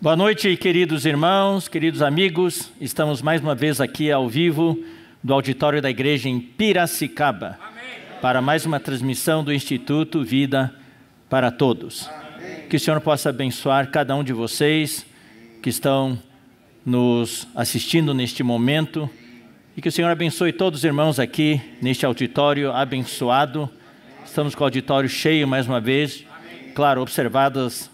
Boa noite, queridos irmãos, queridos amigos. Estamos mais uma vez aqui ao vivo do auditório da igreja em Piracicaba. Amém. Para mais uma transmissão do Instituto Vida para Todos. Amém. Que o Senhor possa abençoar cada um de vocês que estão nos assistindo neste momento e que o Senhor abençoe todos os irmãos aqui neste auditório abençoado. Estamos com o auditório cheio mais uma vez. Claro, observadas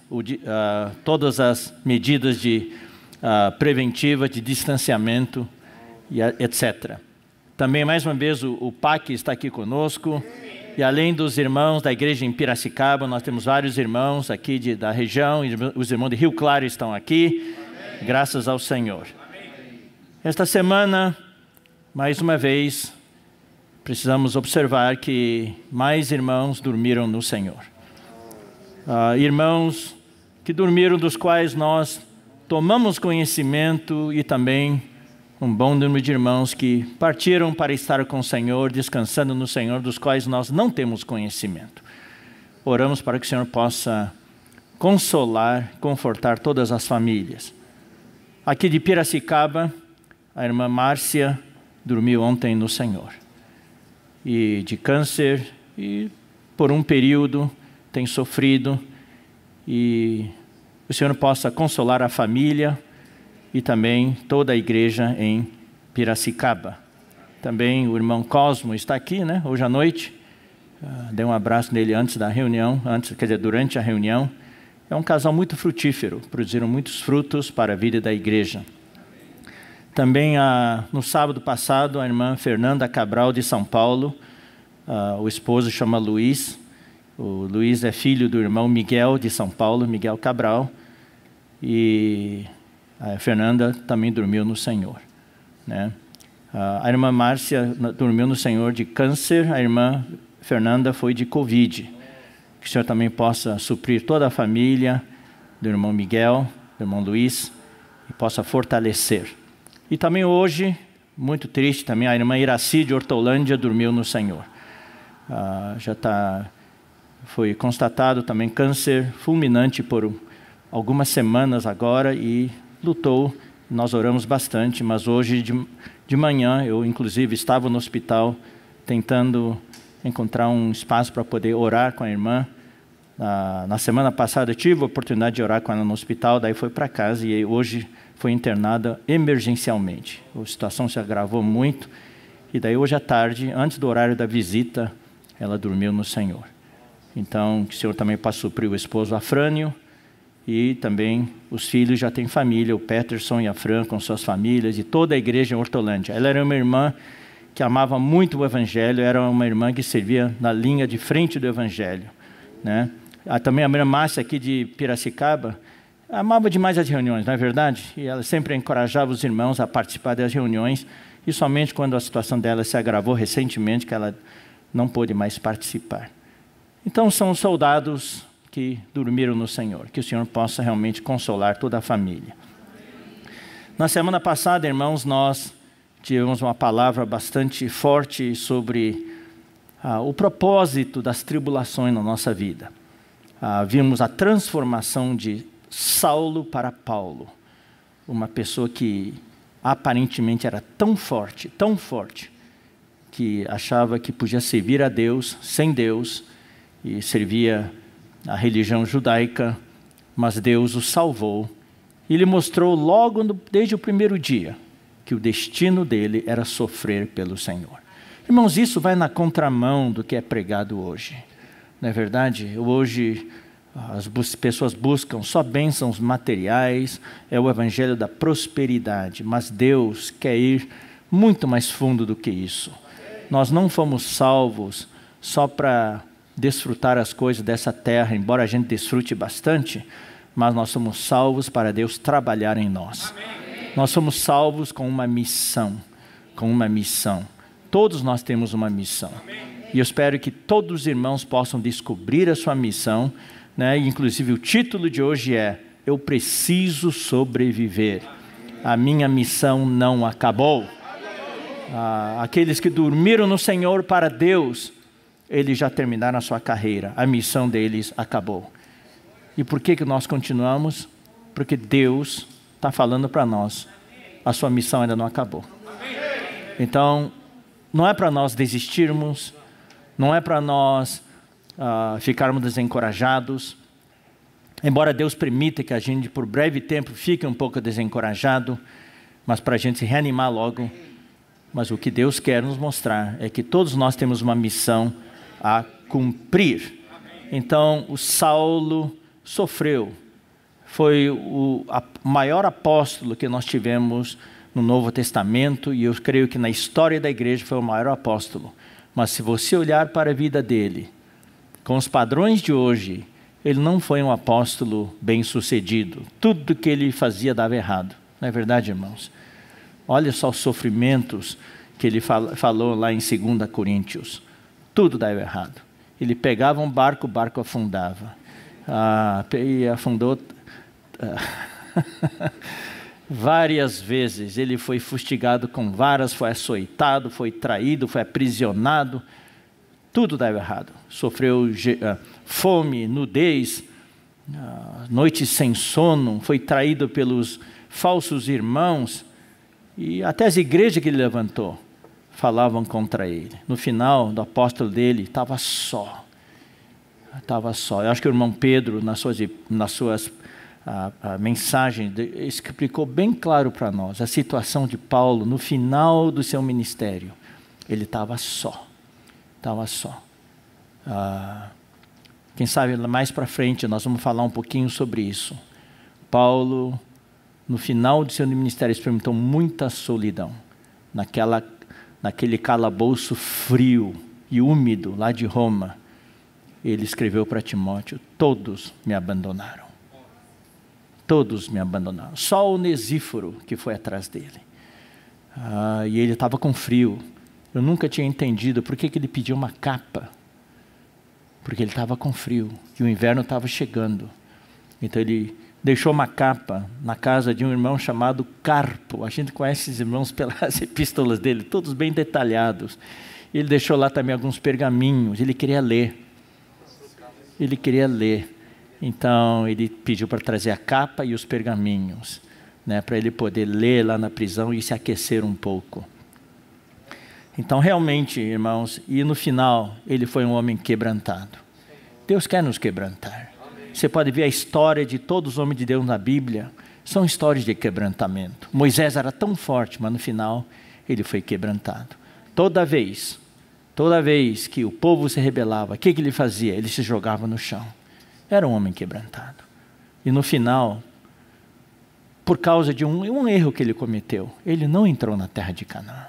todas as medidas preventivas de distanciamento, etc. Também, mais uma vez, o PAC está aqui conosco. E além dos irmãos da igreja em Piracicaba, nós temos vários irmãos aqui da região. E os irmãos de Rio Claro estão aqui, graças ao Senhor. Esta semana, mais uma vez, precisamos observar que mais irmãos dormiram no Senhor. Irmãos que dormiram, dos quais nós tomamos conhecimento, e também um bom número de irmãos que partiram para estar com o Senhor, descansando no Senhor, dos quais nós não temos conhecimento. Oramos para que o Senhor possa consolar, confortar todas as famílias. Aqui de Piracicaba, a irmã Márcia dormiu ontem no Senhor. E de câncer, e por um período tem sofrido, e o Senhor possa consolar a família e também toda a igreja em Piracicaba. Também o irmão Cosmo está aqui, né? Hoje à noite. Dei um abraço nele antes da reunião, durante a reunião. É um casal muito frutífero, produziram muitos frutos para a vida da igreja. Também no sábado passado, a irmã Fernanda Cabral de São Paulo, o esposo chama Luiz. O Luiz é filho do irmão Miguel de São Paulo, Miguel Cabral, e a Fernanda também dormiu no Senhor, né? A irmã Márcia dormiu no Senhor de câncer, a irmã Fernanda foi de Covid. Que o Senhor também possa suprir toda a família do irmão Miguel, do irmão Luiz, e possa fortalecer. E também hoje, muito triste também, a irmã Iraci de Hortolândia dormiu no Senhor. Foi constatado também câncer fulminante por algumas semanas agora e lutou. Nós oramos bastante, mas hoje de manhã eu inclusive estava no hospital tentando encontrar um espaço para poder orar com a irmã. Na semana passada eu tive a oportunidade de orar com ela no hospital, daí foi para casa e hoje foi internada emergencialmente. A situação se agravou muito e daí hoje à tarde, antes do horário da visita, ela dormiu no Senhor. Então, que o Senhor também possa suprir o esposo Afrânio e também os filhos já têm família, o Peterson e a Fran com suas famílias e toda a igreja em Hortolândia. Ela era uma irmã que amava muito o Evangelho, era uma irmã que servia na linha de frente do Evangelho, né? Também a irmã Márcia aqui de Piracicaba amava demais as reuniões, não é verdade? E ela sempre encorajava os irmãos a participar das reuniões e somente quando a situação dela se agravou recentemente que ela não pôde mais participar. Então são soldados que dormiram no Senhor. Que o Senhor possa realmente consolar toda a família. Na semana passada, irmãos, nós tivemos uma palavra bastante forte sobre o propósito das tribulações na nossa vida. Vimos a transformação de Saulo para Paulo. Uma pessoa que aparentemente era tão forte, que achava que podia servir a Deus sem Deus, e servia a religião judaica, mas Deus o salvou. E ele mostrou logo desde o primeiro dia que o destino dele era sofrer pelo Senhor. Irmãos, isso vai na contramão do que é pregado hoje. Não é verdade? Hoje as pessoas buscam só bênçãos materiais, é o evangelho da prosperidade, mas Deus quer ir muito mais fundo do que isso. Nós não fomos salvos só para desfrutar as coisas dessa terra, embora a gente desfrute bastante, mas nós somos salvos para Deus trabalhar em nós. Amém. Nós somos salvos com uma missão, com uma missão. Todos nós temos uma missão. E eu espero que todos os irmãos possam descobrir a sua missão, né? Inclusive o título de hoje é: Eu preciso sobreviver. A minha missão não acabou. Aqueles que dormiram no Senhor para Deus, eles já terminaram a sua carreira. A missão deles acabou. E por que nós continuamos? Porque Deus está falando para nós: a sua missão ainda não acabou. Então, não é para nós desistirmos, não é para nós ficarmos desencorajados. Embora Deus permita que a gente por breve tempo fique um pouco desencorajado, mas para a gente se reanimar logo. Mas o que Deus quer nos mostrar é que todos nós temos uma missão a cumprir. Então, o Saulo sofreu. Foi o maior apóstolo que nós tivemos no Novo Testamento, e eu creio que na história da igreja foi o maior apóstolo. Mas se você olhar para a vida dele, com os padrões de hoje, ele não foi um apóstolo bem-sucedido. Tudo que ele fazia dava errado. Não é verdade, irmãos? Olha só os sofrimentos que ele falou lá em 2 Coríntios. Tudo dava errado. Ele pegava um barco, o barco afundava. E afundou várias vezes. Ele foi fustigado com varas, foi açoitado, foi traído, foi aprisionado. Tudo dava errado. Sofreu fome, nudez, noites sem sono, foi traído pelos falsos irmãos, e até as igrejas que ele levantou falavam contra ele. No final do apóstolo dele, estava só. Eu acho que o irmão Pedro, nas suas mensagens, explicou bem claro para nós a situação de Paulo no final do seu ministério. Ele estava só. Quem sabe mais para frente nós vamos falar um pouquinho sobre isso. Paulo, no final do seu ministério, experimentou muita solidão, naquele calabouço frio e úmido lá de Roma. Ele escreveu para Timóteo: todos me abandonaram. Todos me abandonaram. Só Onesíforo que foi atrás dele. E ele estava com frio. Eu nunca tinha entendido por que ele pediu uma capa. Porque ele estava com frio e o inverno estava chegando. Então ele deixou uma capa na casa de um irmão chamado Carpo. A gente conhece esses irmãos pelas epístolas dele, todos bem detalhados. Ele deixou lá também alguns pergaminhos. Ele queria ler. Então ele pediu para trazer a capa e os pergaminhos, né, para ele poder ler lá na prisão e se aquecer um pouco. Então, realmente, irmãos, e no final, ele foi um homem quebrantado. Deus quer nos quebrantar. Você pode ver a história de todos os homens de Deus na Bíblia, são histórias de quebrantamento. Moisés era tão forte, mas no final, ele foi quebrantado. Toda vez que o povo se rebelava, o que ele fazia? Ele se jogava no chão. Era um homem quebrantado. E no final, por causa de um erro que ele cometeu, ele não entrou na terra de Canaã.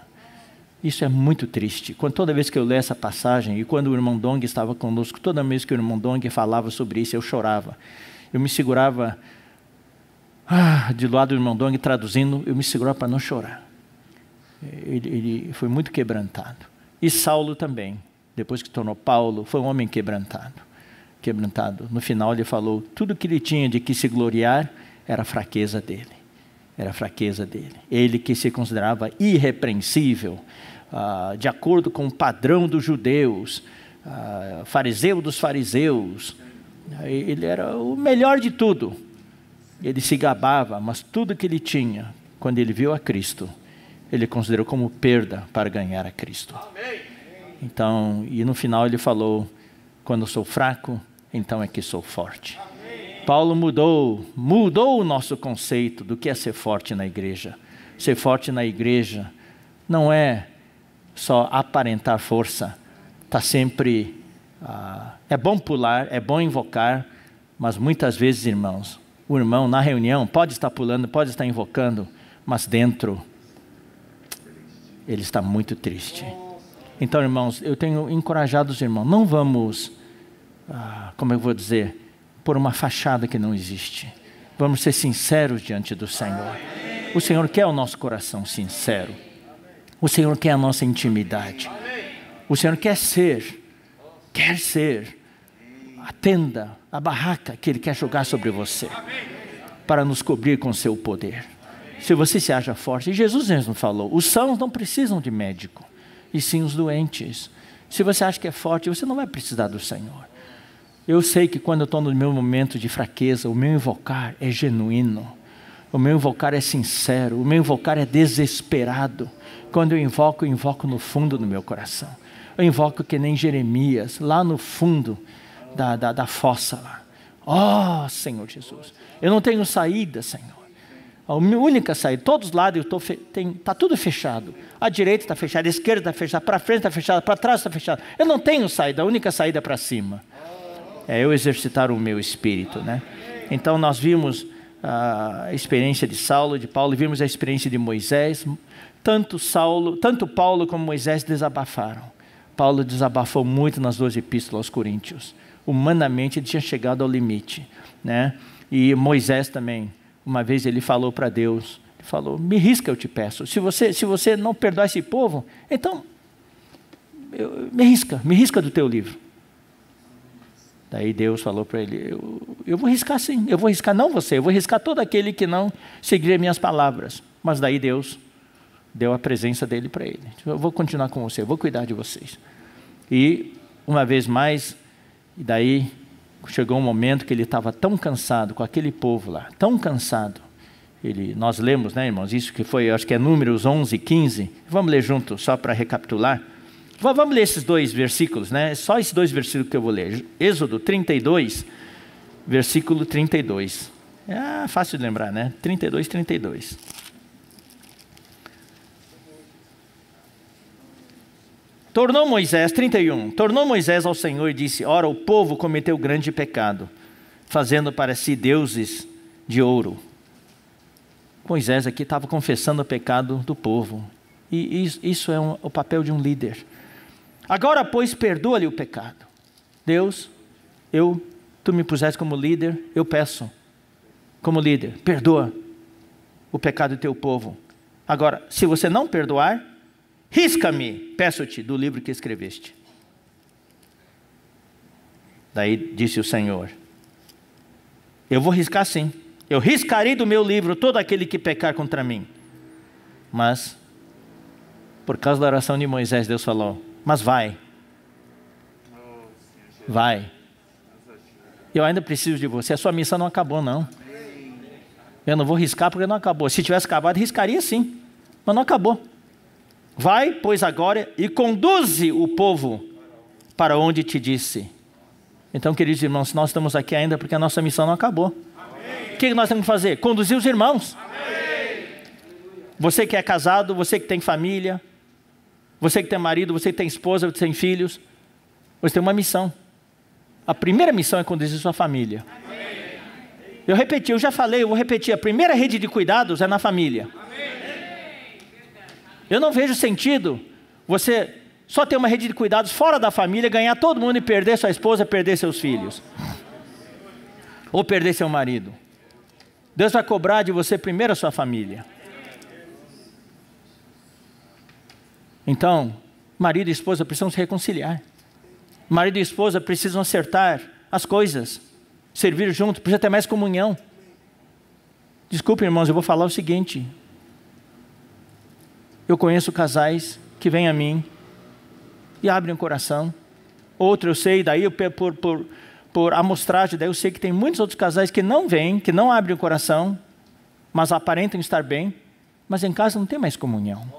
Isso é muito triste. Toda vez que eu leio essa passagem, e quando o irmão Dong estava conosco, toda vez que o irmão Dong falava sobre isso, eu chorava. Eu me segurava, de lado do irmão Dong traduzindo, eu me segurava para não chorar. Ele foi muito quebrantado. E Saulo também, depois que tornou Paulo, foi um homem quebrantado. No final ele falou, tudo que ele tinha de que se gloriar era a fraqueza dele. Ele que se considerava irrepreensível, de acordo com o padrão dos judeus, fariseu dos fariseus. Ele era o melhor de tudo. Ele se gabava, mas tudo que ele tinha, quando ele viu a Cristo, ele considerou como perda para ganhar a Cristo. Então, e no final ele falou, quando eu sou fraco, então é que sou forte. Paulo mudou o nosso conceito do que é ser forte na igreja. Ser forte na igreja não é só aparentar força. Está sempre... é bom pular, é bom invocar, mas muitas vezes, irmãos, o irmão na reunião pode estar pulando, pode estar invocando, mas dentro ele está muito triste. Então, irmãos, eu tenho encorajado os irmãos, não vamos, como eu vou dizer, por uma fachada que não existe. Vamos ser sinceros diante do Senhor. O Senhor quer o nosso coração sincero. O Senhor quer a nossa intimidade. O Senhor quer ser a tenda, a barraca que Ele quer jogar sobre você, para nos cobrir com seu poder. Se você se acha forte, e Jesus mesmo falou, os sãos não precisam de médico, e sim os doentes. Se você acha que é forte, você não vai precisar do Senhor. Eu sei que quando eu estou no meu momento de fraqueza, o meu invocar é genuíno, o meu invocar é sincero, o meu invocar é desesperado. Quando eu invoco no fundo do meu coração. Eu invoco que nem Jeremias, lá no fundo da fossa lá. Oh, Senhor Jesus, eu não tenho saída, Senhor. A minha única saída, todos os lados está tudo fechado. A direita está fechada, a esquerda está fechada, para frente está fechada, para trás está fechada. Eu não tenho saída, a única saída é para cima. É eu exercitar o meu espírito, né? Então nós vimos a experiência de Saulo, de Paulo, vimos a experiência de Moisés. Tanto Paulo como Moisés desabafaram. Paulo desabafou muito nas 2 epístolas aos Coríntios. Humanamente ele tinha chegado ao limite, né? E Moisés também, uma vez ele falou para Deus, ele falou, me risca eu te peço, se você não perdoar esse povo, então me risca do teu livro. Daí Deus falou para ele, eu vou riscar sim, eu vou riscar não você, eu vou riscar todo aquele que não seguir minhas palavras. Mas daí Deus deu a presença dele para ele. Eu vou continuar com você, eu vou cuidar de vocês. E uma vez mais, e daí chegou um momento que ele estava tão cansado com aquele povo lá, tão cansado. Nós lemos, né, irmãos, isso que foi, acho que é Números 11, 15. Vamos ler junto, só para recapitular. Vamos ler esses 2 versículos, né? Só esses 2 versículos que eu vou ler. Êxodo 32, versículo 32. É fácil de lembrar, né? 32, 32. Tornou Moisés ao Senhor e disse, ora, o povo cometeu grande pecado, fazendo para si deuses de ouro. Moisés aqui estava confessando o pecado do povo. E isso é o papel de um líder. Agora, pois, perdoa-lhe o pecado. Deus, tu me puseste como líder, eu peço, como líder, perdoa o pecado do teu povo. Agora, se você não perdoar, risca-me, peço-te, do livro que escreveste. Daí disse o Senhor, eu vou riscar sim, eu riscarei do meu livro todo aquele que pecar contra mim. Mas, por causa da oração de Moisés, Deus falou, mas vai. Eu ainda preciso de você, a sua missão não acabou não. Eu não vou riscar porque não acabou. Se tivesse acabado, riscaria sim, mas não acabou. Vai, pois agora, e conduze o povo para onde te disse. Então, queridos irmãos, nós estamos aqui ainda porque a nossa missão não acabou. O que nós temos que fazer? Conduzir os irmãos. Amém. Você que é casado, você que tem família, você que tem marido, você que tem esposa, você tem filhos, você tem uma missão. A primeira missão é conduzir sua família. Amém. Eu já falei, eu vou repetir, a primeira rede de cuidados é na família. Eu não vejo sentido você só ter uma rede de cuidados fora da família, ganhar todo mundo e perder sua esposa, perder seus filhos. Ou perder seu marido. Deus vai cobrar de você primeiro a sua família. Então, marido e esposa precisam se reconciliar. Marido e esposa precisam acertar as coisas. Servir juntos, precisa ter mais comunhão. Desculpe, irmãos, eu vou falar o seguinte. Eu conheço casais que vêm a mim e abrem o coração. Outro eu sei, daí por amostragem, daí eu sei que tem muitos outros casais que não vêm, que não abrem o coração, mas aparentam estar bem, mas em casa não tem mais comunhão.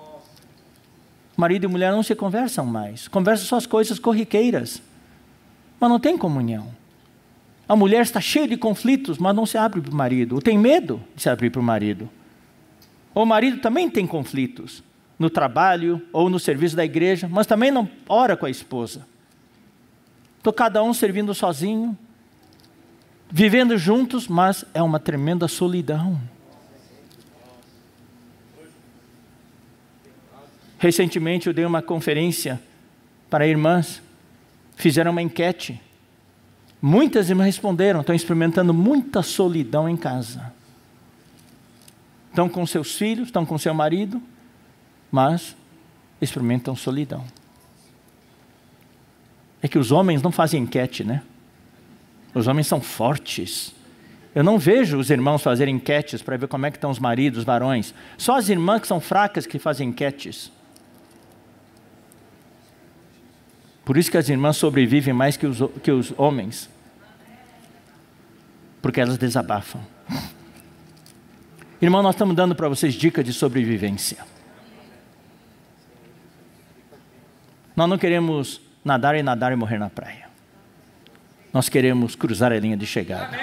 Marido e mulher não se conversam mais, conversam só as coisas corriqueiras, mas não tem comunhão. A mulher está cheia de conflitos, mas não se abre para o marido, ou tem medo de se abrir para o marido. O marido também tem conflitos, no trabalho ou no serviço da igreja, mas também não ora com a esposa. Estou cada um servindo sozinho, vivendo juntos, mas é uma tremenda solidão. Recentemente eu dei uma conferência para irmãs, fizeram uma enquete. Muitas irmãs responderam, estão experimentando muita solidão em casa. estão com seus filhos, estão com seu marido, mas experimentam solidão. É que os homens não fazem enquete, né? Os homens são fortes. Eu não vejo os irmãos fazerem enquetes para ver como é que estão os maridos, os varões. Só as irmãs que são fracas que fazem enquetes. Por isso que as irmãs sobrevivem mais que os homens. Porque elas desabafam. Irmão, nós estamos dando para vocês dicas de sobrevivência. Nós não queremos nadar e morrer na praia. Nós queremos cruzar a linha de chegada.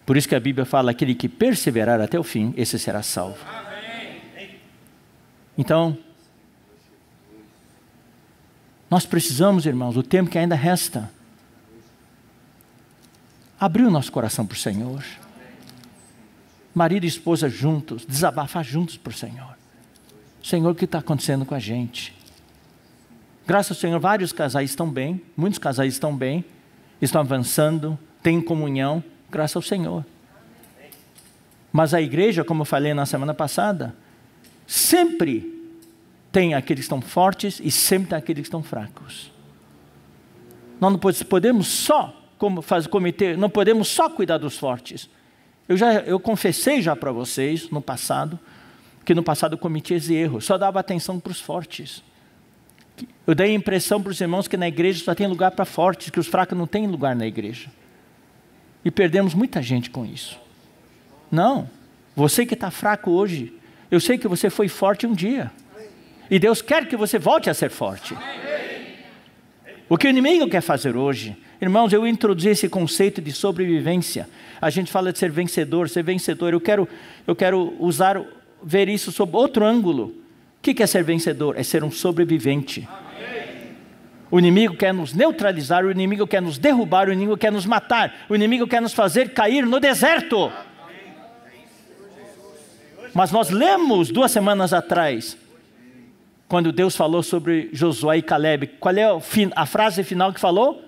Por isso que a Bíblia fala, aquele que perseverar até o fim, esse será salvo. Então, nós precisamos, irmãos, o tempo que ainda resta, abrir o nosso coração para o Senhor. Marido e esposa juntos, desabafar juntos para o Senhor. Senhor, o que está acontecendo com a gente? Graças ao Senhor, vários casais estão bem, muitos casais estão bem, estão avançando, têm comunhão, graças ao Senhor. Mas a igreja, como eu falei na semana passada, sempre tem aqueles que estão fortes e sempre tem aqueles que estão fracos. Nós não podemos só não podemos só cuidar dos fortes. Eu confessei já para vocês no passado, que no passado eu cometi esse erro, só dava atenção para os fortes. Eu dei a impressão para os irmãos que na igreja só tem lugar para fortes, que os fracos não têm lugar na igreja. E perdemos muita gente com isso. Não, você que está fraco hoje, eu sei que você foi forte um dia. E Deus quer que você volte a ser forte. O que o inimigo quer fazer hoje? Irmãos, eu introduzi esse conceito de sobrevivência. A gente fala de ser vencedor. Eu quero ver isso sob outro ângulo. O que é ser vencedor? É ser um sobrevivente. O inimigo quer nos neutralizar, o inimigo quer nos derrubar, o inimigo quer nos matar, o inimigo quer nos fazer cair no deserto. Mas nós lemos 2 semanas atrás, quando Deus falou sobre Josué e Caleb, qual é a frase final que falou?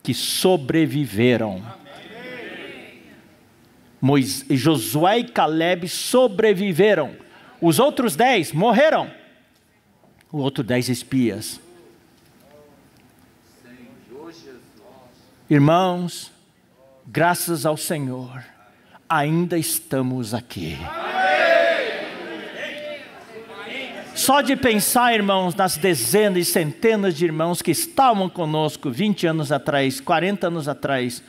Que sobreviveram. Josué e Caleb sobreviveram. Os outros 10 morreram. Os outros 10 espias. Irmãos, graças ao Senhor, ainda estamos aqui. Só de pensar, irmãos, nas dezenas e centenas de irmãos que estavam conosco 20 anos atrás, 40 anos atrás,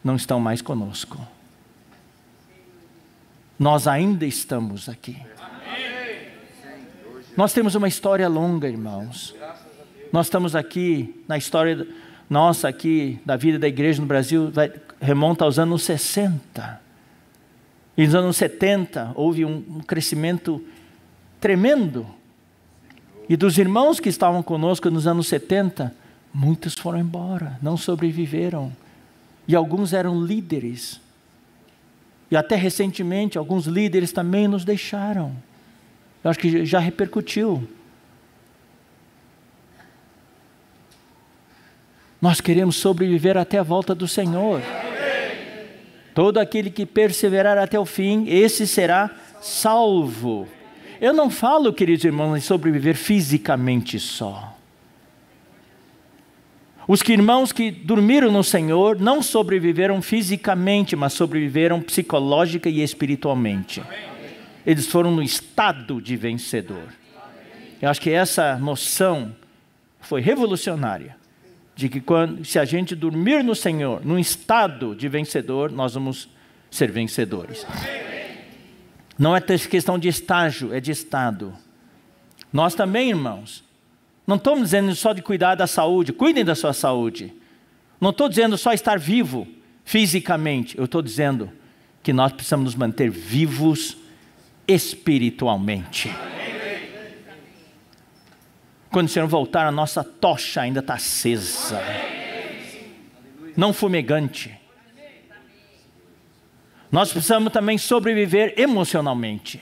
não estão mais conosco. Nós ainda estamos aqui. Nós temos uma história longa, irmãos. Nós estamos aqui, na história nossa aqui, da vida da igreja no Brasil, remonta aos anos 60. E nos anos 70 houve um crescimento tremendo. E dos irmãos que estavam conosco nos anos 70, muitos foram embora, não sobreviveram. E alguns eram líderes. E até recentemente, alguns líderes também nos deixaram. Eu acho que já repercutiu. Nós queremos sobreviver até a volta do Senhor. Todo aquele que perseverar até o fim, esse será salvo. Eu não falo, queridos irmãos, em sobreviver fisicamente só. Os irmãos que dormiram no Senhor não sobreviveram fisicamente, mas sobreviveram psicológica e espiritualmente. Eles foram no estado de vencedor. Eu acho que essa noção foi revolucionária. De que se a gente dormir no Senhor, num estado de vencedor, nós vamos ser vencedores. Não é questão de estágio, é de estado. Nós também, irmãos, não estamos dizendo só de cuidar da saúde, cuidem da sua saúde. Não estou dizendo só estar vivo fisicamente, eu estou dizendo que nós precisamos nos manter vivos espiritualmente. Quando o Senhor voltar, a nossa tocha ainda está acesa, não fumegante. Nós precisamos também sobreviver emocionalmente.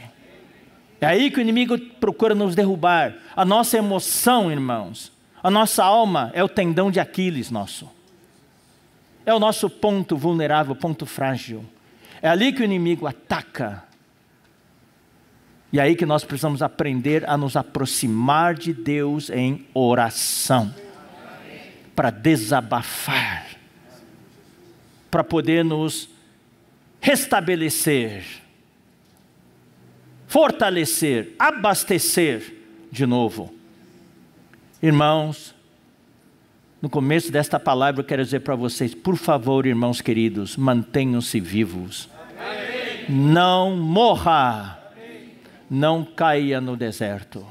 É aí que o inimigo procura nos derrubar. A nossa emoção, irmãos, a nossa alma é o tendão de Aquiles nosso. É o nosso ponto vulnerável, ponto frágil. É ali que o inimigo ataca. E é aí que nós precisamos aprender a nos aproximar de Deus em oração. Para desabafar. Para poder nos restabelecer. Fortalecer, abastecer de novo. Irmãos, no começo desta palavra eu quero dizer para vocês, por favor, irmãos queridos, mantenham-se vivos. Amém. Não morra. Amém. Não caia no deserto.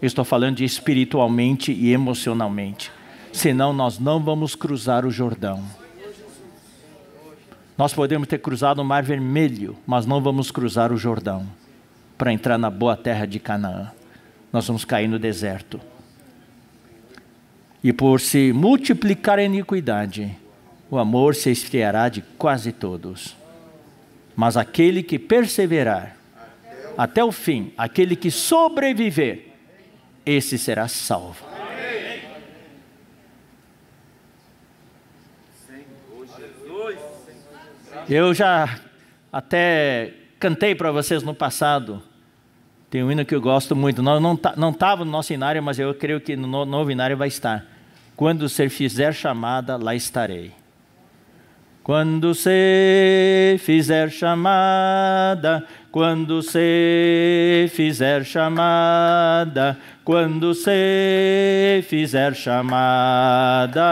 Eu estou falando de espiritualmente e emocionalmente. Senão nós não vamos cruzar o Jordão. Nós podemos ter cruzado o Mar Vermelho, mas não vamos cruzar o Jordão para entrar na boa terra de Canaã. Nós vamos cair no deserto. E por se multiplicar a iniquidade, o amor se esfriará de quase todos. Mas aquele que perseverar até o fim, aquele que sobreviver, esse será salvo. Eu já até cantei para vocês no passado. Tem um hino que eu gosto muito. Não estava no nosso inário, mas eu creio que no novo inário vai estar. Quando você fizer chamada, lá estarei. Quando você fizer chamada, quando você fizer chamada, quando você fizer chamada,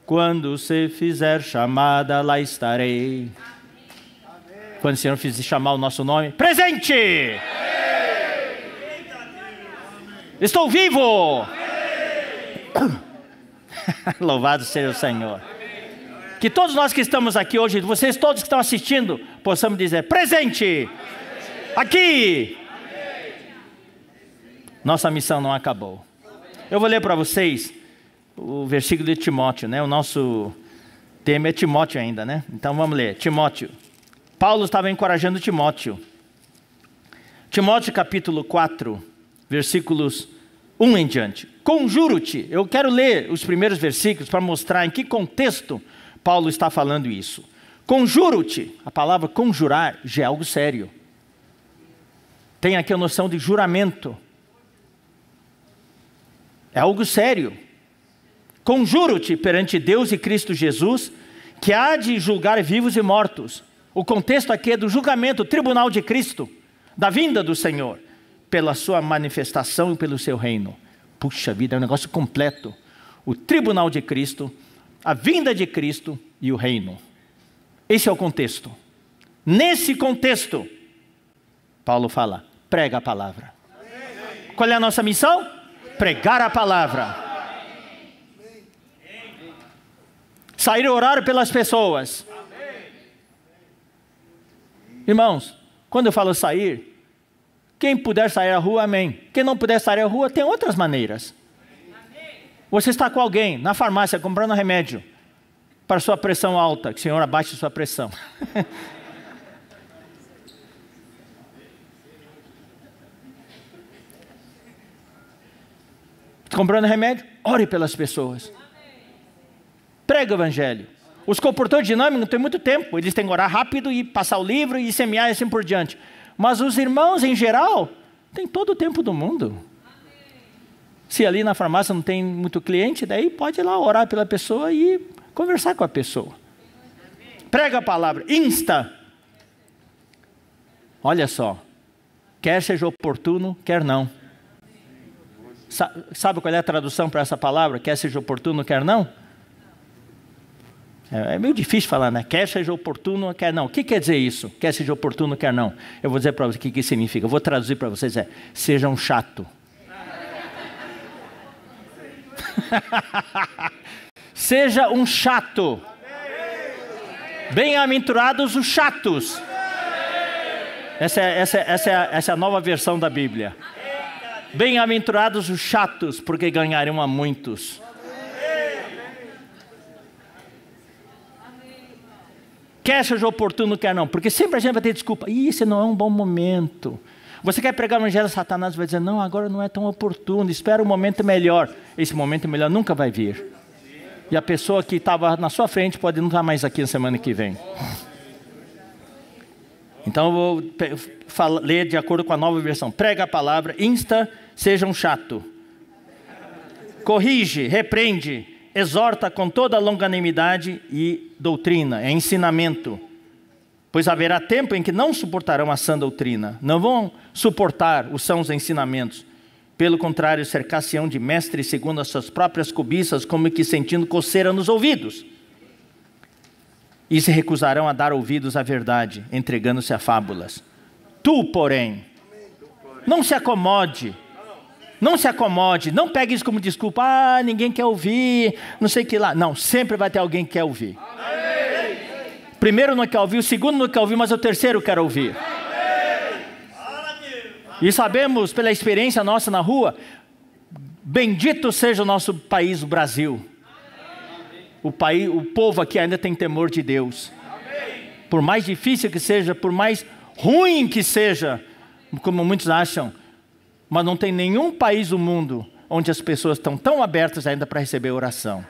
quando você fizer chamada, lá estarei. Quando o Senhor fizer chamar o nosso nome, presente! Estou vivo! Louvado seja o Senhor. Que todos nós que estamos aqui hoje, vocês todos que estão assistindo, possamos dizer, presente! Aqui! Nossa missão não acabou. Eu vou ler para vocês o versículo de Timóteo, né? O nosso tema é Timóteo ainda, né? Então vamos ler, Timóteo. Paulo estava encorajando Timóteo. Timóteo capítulo 4, versículos 1 em diante. Conjuro-te, eu quero ler os primeiros versículos para mostrar em que contexto Paulo está falando isso. Conjuro-te, a palavra conjurar já é algo sério. Tem aqui a noção de juramento. É algo sério. Conjuro-te perante Deus e Cristo Jesus, que há de julgar vivos e mortos. O contexto aqui é do julgamento, o tribunal de Cristo, da vinda do Senhor, pela sua manifestação e pelo seu reino. Puxa vida, é um negócio completo. O tribunal de Cristo, a vinda de Cristo e o reino. Esse é o contexto. Nesse contexto, Paulo fala, prega a palavra. Qual é a nossa missão? Pregar a palavra. Sair e orar pelas pessoas. Irmãos, quando eu falo sair, quem puder sair à rua, amém. Quem não puder sair à rua, tem outras maneiras. Você está com alguém na farmácia comprando remédio para sua pressão alta, que o Senhor abaixe sua pressão. Comprando remédio, ore pelas pessoas. Prega o evangelho. Os comportadores dinâmicos não têm muito tempo, eles têm que orar rápido e passar o livro e semear e assim por diante. Mas os irmãos em geral, têm todo o tempo do mundo. Se ali na farmácia não tem muito cliente, daí pode ir lá orar pela pessoa e conversar com a pessoa. Prega a palavra, insta. Olha só, quer seja oportuno, quer não. Sabe qual é a tradução para essa palavra? Quer seja oportuno, quer não? É meio difícil falar, né? Quer seja oportuno, quer não. O que quer dizer isso? Quer seja oportuno, quer não. Eu vou dizer para vocês o que significa. Eu vou traduzir para vocês. Seja um chato. Seja um chato. Bem-aventurados os chatos. Essa é a nova versão da Bíblia. Bem-aventurados os chatos, porque ganharão a muitos. Quer seja oportuno, quer não. Porque sempre a gente vai ter desculpa. Esse não é um bom momento. Você quer pregar o evangelho, Satanás vai dizer, não, agora não é tão oportuno, espera um momento melhor. Esse momento melhor nunca vai vir. E a pessoa que estava na sua frente pode não estar mais aqui na semana que vem. Então eu vou ler de acordo com a nova versão. Prega a palavra, insta, seja um chato. Corrige, repreende, exorta com toda longanimidade e doutrina, é ensinamento. Pois haverá tempo em que não suportarão a sã doutrina, não vão suportar os sãos ensinamentos. Pelo contrário, cercar-se-ão de mestres segundo as suas próprias cobiças, como que sentindo coceira nos ouvidos. E se recusarão a dar ouvidos à verdade, entregando-se a fábulas. Tu, porém, não se acomode. Não se acomode, não pegue isso como desculpa. Ah, ninguém quer ouvir, não sei o que lá. Não, sempre vai ter alguém que quer ouvir. Primeiro não quer ouvir, o segundo não quer ouvir, mas o terceiro quer ouvir. E sabemos pela experiência nossa na rua, bendito seja o nosso país, o Brasil. O povo aqui ainda tem temor de Deus. Por mais difícil que seja, por mais ruim que seja, como muitos acham, mas não tem nenhum país do mundo onde as pessoas estão tão abertas ainda para receber oração.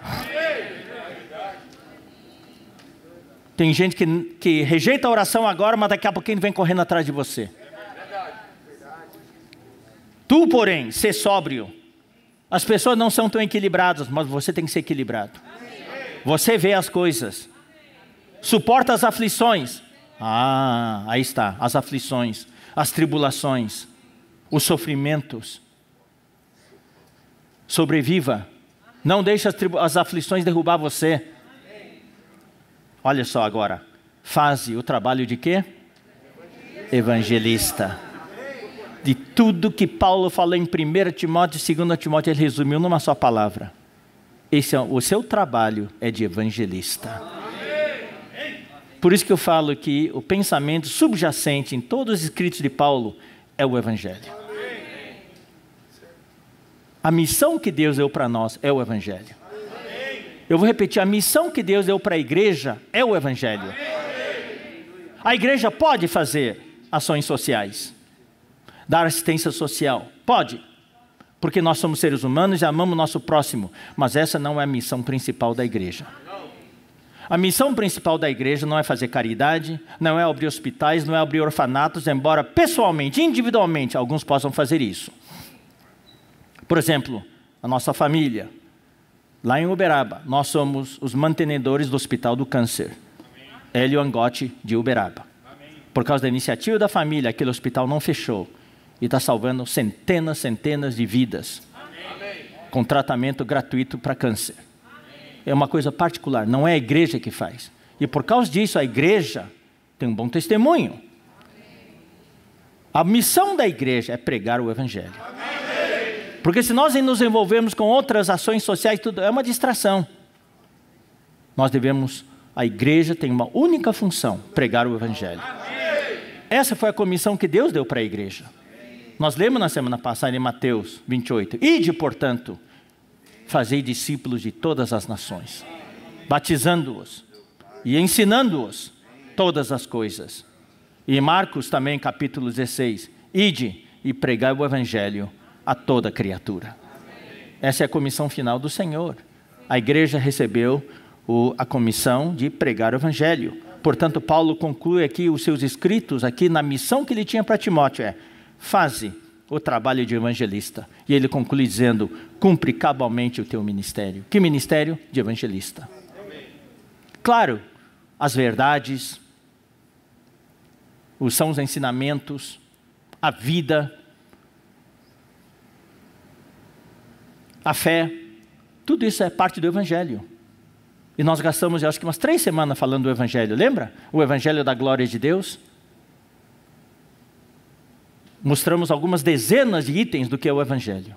Tem gente que rejeita a oração agora, mas daqui a pouquinho vem correndo atrás de você. Tu, porém, sê sóbrio. As pessoas não são tão equilibradas, mas você tem que ser equilibrado. Você vê as coisas. Suporta as aflições. Ah, aí está, as aflições, as tribulações, os sofrimentos. Sobreviva. Não deixe as aflições derrubar você. Olha só agora. Faze o trabalho de quê? Evangelista. De tudo que Paulo falou em 1 Timóteo e 2 Timóteo, ele resumiu numa só palavra. O seu trabalho é de evangelista. Por isso que eu falo que o pensamento subjacente em todos os escritos de Paulo é o evangelho. A missão que Deus deu para nós é o evangelho. Eu vou repetir, a missão que Deus deu para a igreja é o evangelho. A igreja pode fazer ações sociais, dar assistência social, pode, porque nós somos seres humanos e amamos o nosso próximo, mas essa não é a missão principal da igreja. A missão principal da igreja não é fazer caridade, não é abrir hospitais, não é abrir orfanatos, embora pessoalmente, individualmente, alguns possam fazer isso. Por exemplo, a nossa família, lá em Uberaba, nós somos os mantenedores do Hospital do Câncer, Hélio Angotti de Uberaba. Por causa da iniciativa da família, aquele hospital não fechou e está salvando centenas de vidas, com tratamento gratuito para câncer. É uma coisa particular, não é a igreja que faz. E por causa disso, a igreja tem um bom testemunho. A missão da igreja é pregar o evangelho. Porque se nós nos envolvermos com outras ações sociais, tudo é uma distração. A igreja tem uma única função, pregar o evangelho. Essa foi a comissão que Deus deu para a igreja. Nós lemos na semana passada em Mateus 28. Ide, portanto, fazei discípulos de todas as nações, batizando-os e ensinando-os todas as coisas. E em Marcos também, capítulo 16. Ide e pregai o evangelho a toda criatura. Essa é a comissão final do Senhor. A igreja recebeu a comissão de pregar o evangelho. Portanto, Paulo conclui aqui os seus escritos, aqui na missão que ele tinha para Timóteo, faze o trabalho de evangelista. E ele conclui dizendo, cumpre cabalmente o teu ministério. Que ministério? De evangelista. Claro, as verdades, os sãos ensinamentos, a vida, a fé, tudo isso é parte do evangelho. E nós gastamos, acho que umas 3 semanas falando do evangelho, lembra? O evangelho da glória de Deus. Mostramos algumas dezenas de itens do que é o evangelho.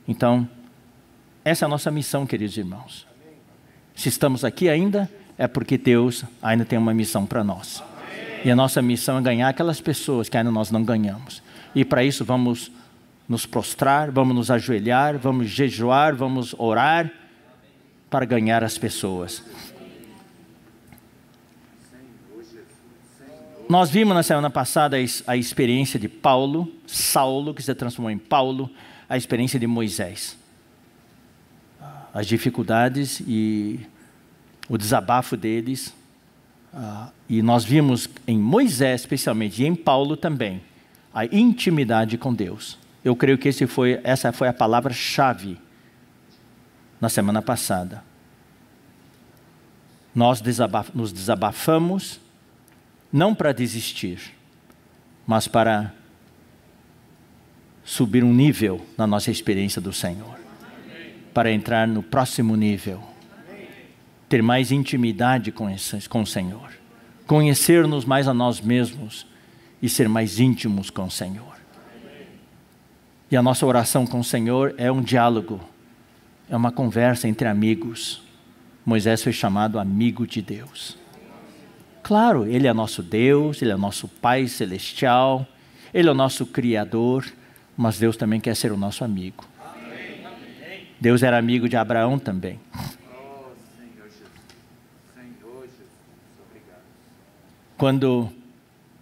Então, essa é a nossa missão, queridos irmãos. Se estamos aqui ainda, é porque Deus ainda tem uma missão para nós. E a nossa missão é ganhar aquelas pessoas que ainda nós não ganhamos. E para isso vamos nos prostrar, vamos nos ajoelhar, vamos jejuar, vamos orar para ganhar as pessoas. Nós vimos na semana passada a experiência de Paulo, Saulo, que se transformou em Paulo, a experiência de Moisés. As dificuldades e o desabafo deles, E nós vimos em Moisés, especialmente, e em Paulo também, a intimidade com Deus. Eu creio que essa foi a palavra-chave na semana passada. Nós nos desabafamos, não para desistir, mas para subir um nível na nossa experiência do Senhor. Para entrar no próximo nível. Ter mais intimidade com o Senhor. Conhecer-nos mais a nós mesmos e ser mais íntimos com o Senhor. E a nossa oração com o Senhor é um diálogo, é uma conversa entre amigos. Moisés foi chamado amigo de Deus. Claro, Ele é nosso Deus, Ele é nosso Pai Celestial, Ele é o nosso Criador, mas Deus também quer ser o nosso amigo. Deus era amigo de Abraão também. Quando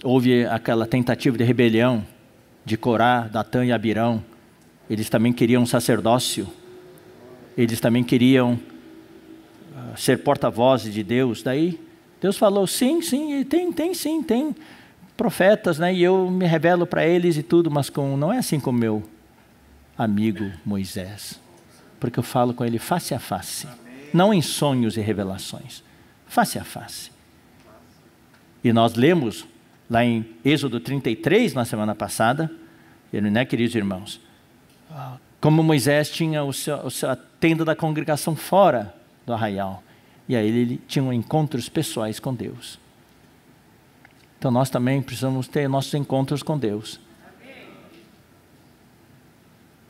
houve aquela tentativa de rebelião de Corá, Datã e Abirão, eles também queriam um sacerdócio, eles também queriam ser porta-vozes de Deus. Daí Deus falou, sim, tem profetas, né? E eu me revelo para eles e tudo, mas não é assim com meu amigo Moisés, porque eu falo com ele face a face, não em sonhos e revelações, face a face. E nós lemos lá em Êxodo 33, na semana passada, né, queridos irmãos, como Moisés tinha a tenda da congregação fora do arraial, e aí ele tinha encontros pessoais com Deus. Então nós também precisamos ter nossos encontros com Deus.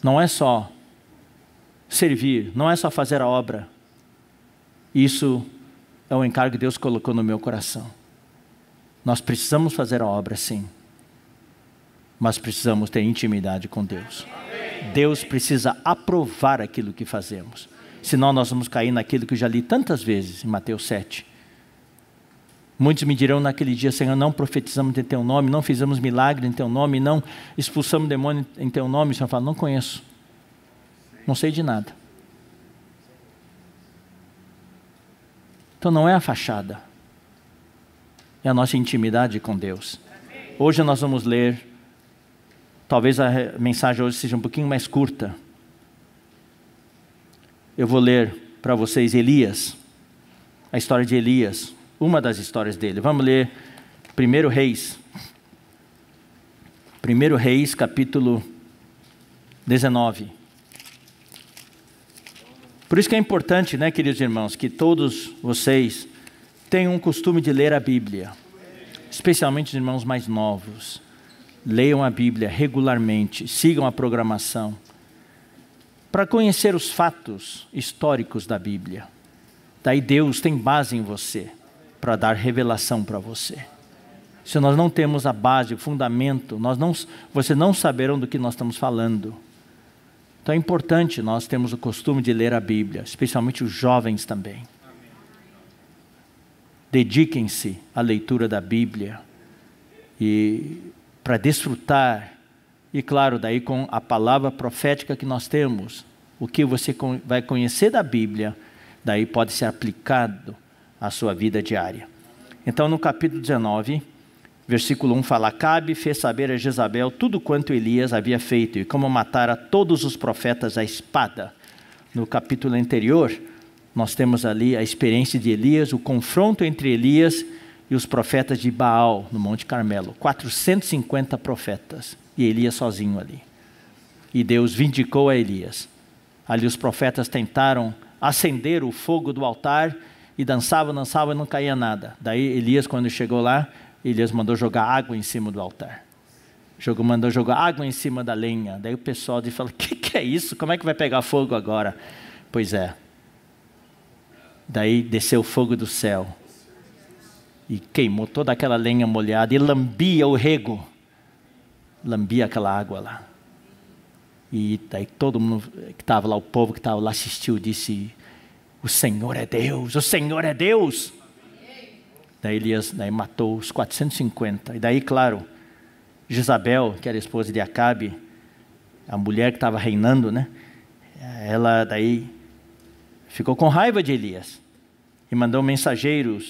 Não é só servir, não é só fazer a obra. Isso é o encargo que Deus colocou no meu coração. Nós precisamos fazer a obra, sim, mas precisamos ter intimidade com Deus. Deus precisa aprovar aquilo que fazemos, senão nós vamos cair naquilo que eu já li tantas vezes em Mateus 7. Muitos me dirão naquele dia, Senhor, não profetizamos em Teu nome, não fizemos milagre em Teu nome, não expulsamos demônio em Teu nome. O Senhor fala, não conheço, não sei de nada. Então não é a fachada, é a nossa intimidade com Deus. Hoje nós vamos ler, talvez a mensagem hoje seja um pouquinho mais curta. Eu vou ler para vocês Elias, a história de Elias, uma das histórias dele. Vamos ler 1 Reis. 1 Reis, capítulo 19. Por isso que é importante, né, queridos irmãos, que todos vocês tenham um costume de ler a Bíblia, especialmente os irmãos mais novos. Leiam a Bíblia regularmente, sigam a programação, para conhecer os fatos históricos da Bíblia. Daí Deus tem base em você, para dar revelação para você. Se nós não temos a base, o fundamento, vocês não saberão do que nós estamos falando. Então é importante nós termos o costume de ler a Bíblia, especialmente os jovens também. Dediquem-se à leitura da Bíblia e para desfrutar, e claro, daí com a palavra profética que nós temos, o que você vai conhecer da Bíblia, daí pode ser aplicado à sua vida diária. Então no capítulo 19, versículo 1 fala, Acabe fez saber a Jezabel tudo quanto Elias havia feito e como matara todos os profetas à espada. No capítulo anterior, nós temos ali a experiência de Elias, o confronto entre Elias e os profetas de Baal, no Monte Carmelo. 450 profetas, e Elias sozinho ali. E Deus vindicou a Elias. Ali os profetas tentaram acender o fogo do altar, e dançavam e não caía nada. Daí Elias, quando chegou lá, Elias mandou jogar água em cima do altar. Mandou jogar água em cima da lenha. Daí o pessoal falou, que é isso? Como é que vai pegar fogo agora? Pois é. Daí desceu o fogo do céu e queimou toda aquela lenha molhada e lambia o rego, lambia aquela água lá. E daí todo mundo que estava lá, o povo que estava lá assistiu, disse, o Senhor é Deus, o Senhor é Deus. Daí Elias matou os 450. E daí, claro, Jezabel, que era a esposa de Acabe, a mulher que estava reinando, né? Ela daí ficou com raiva de Elias. E mandou um mensageiro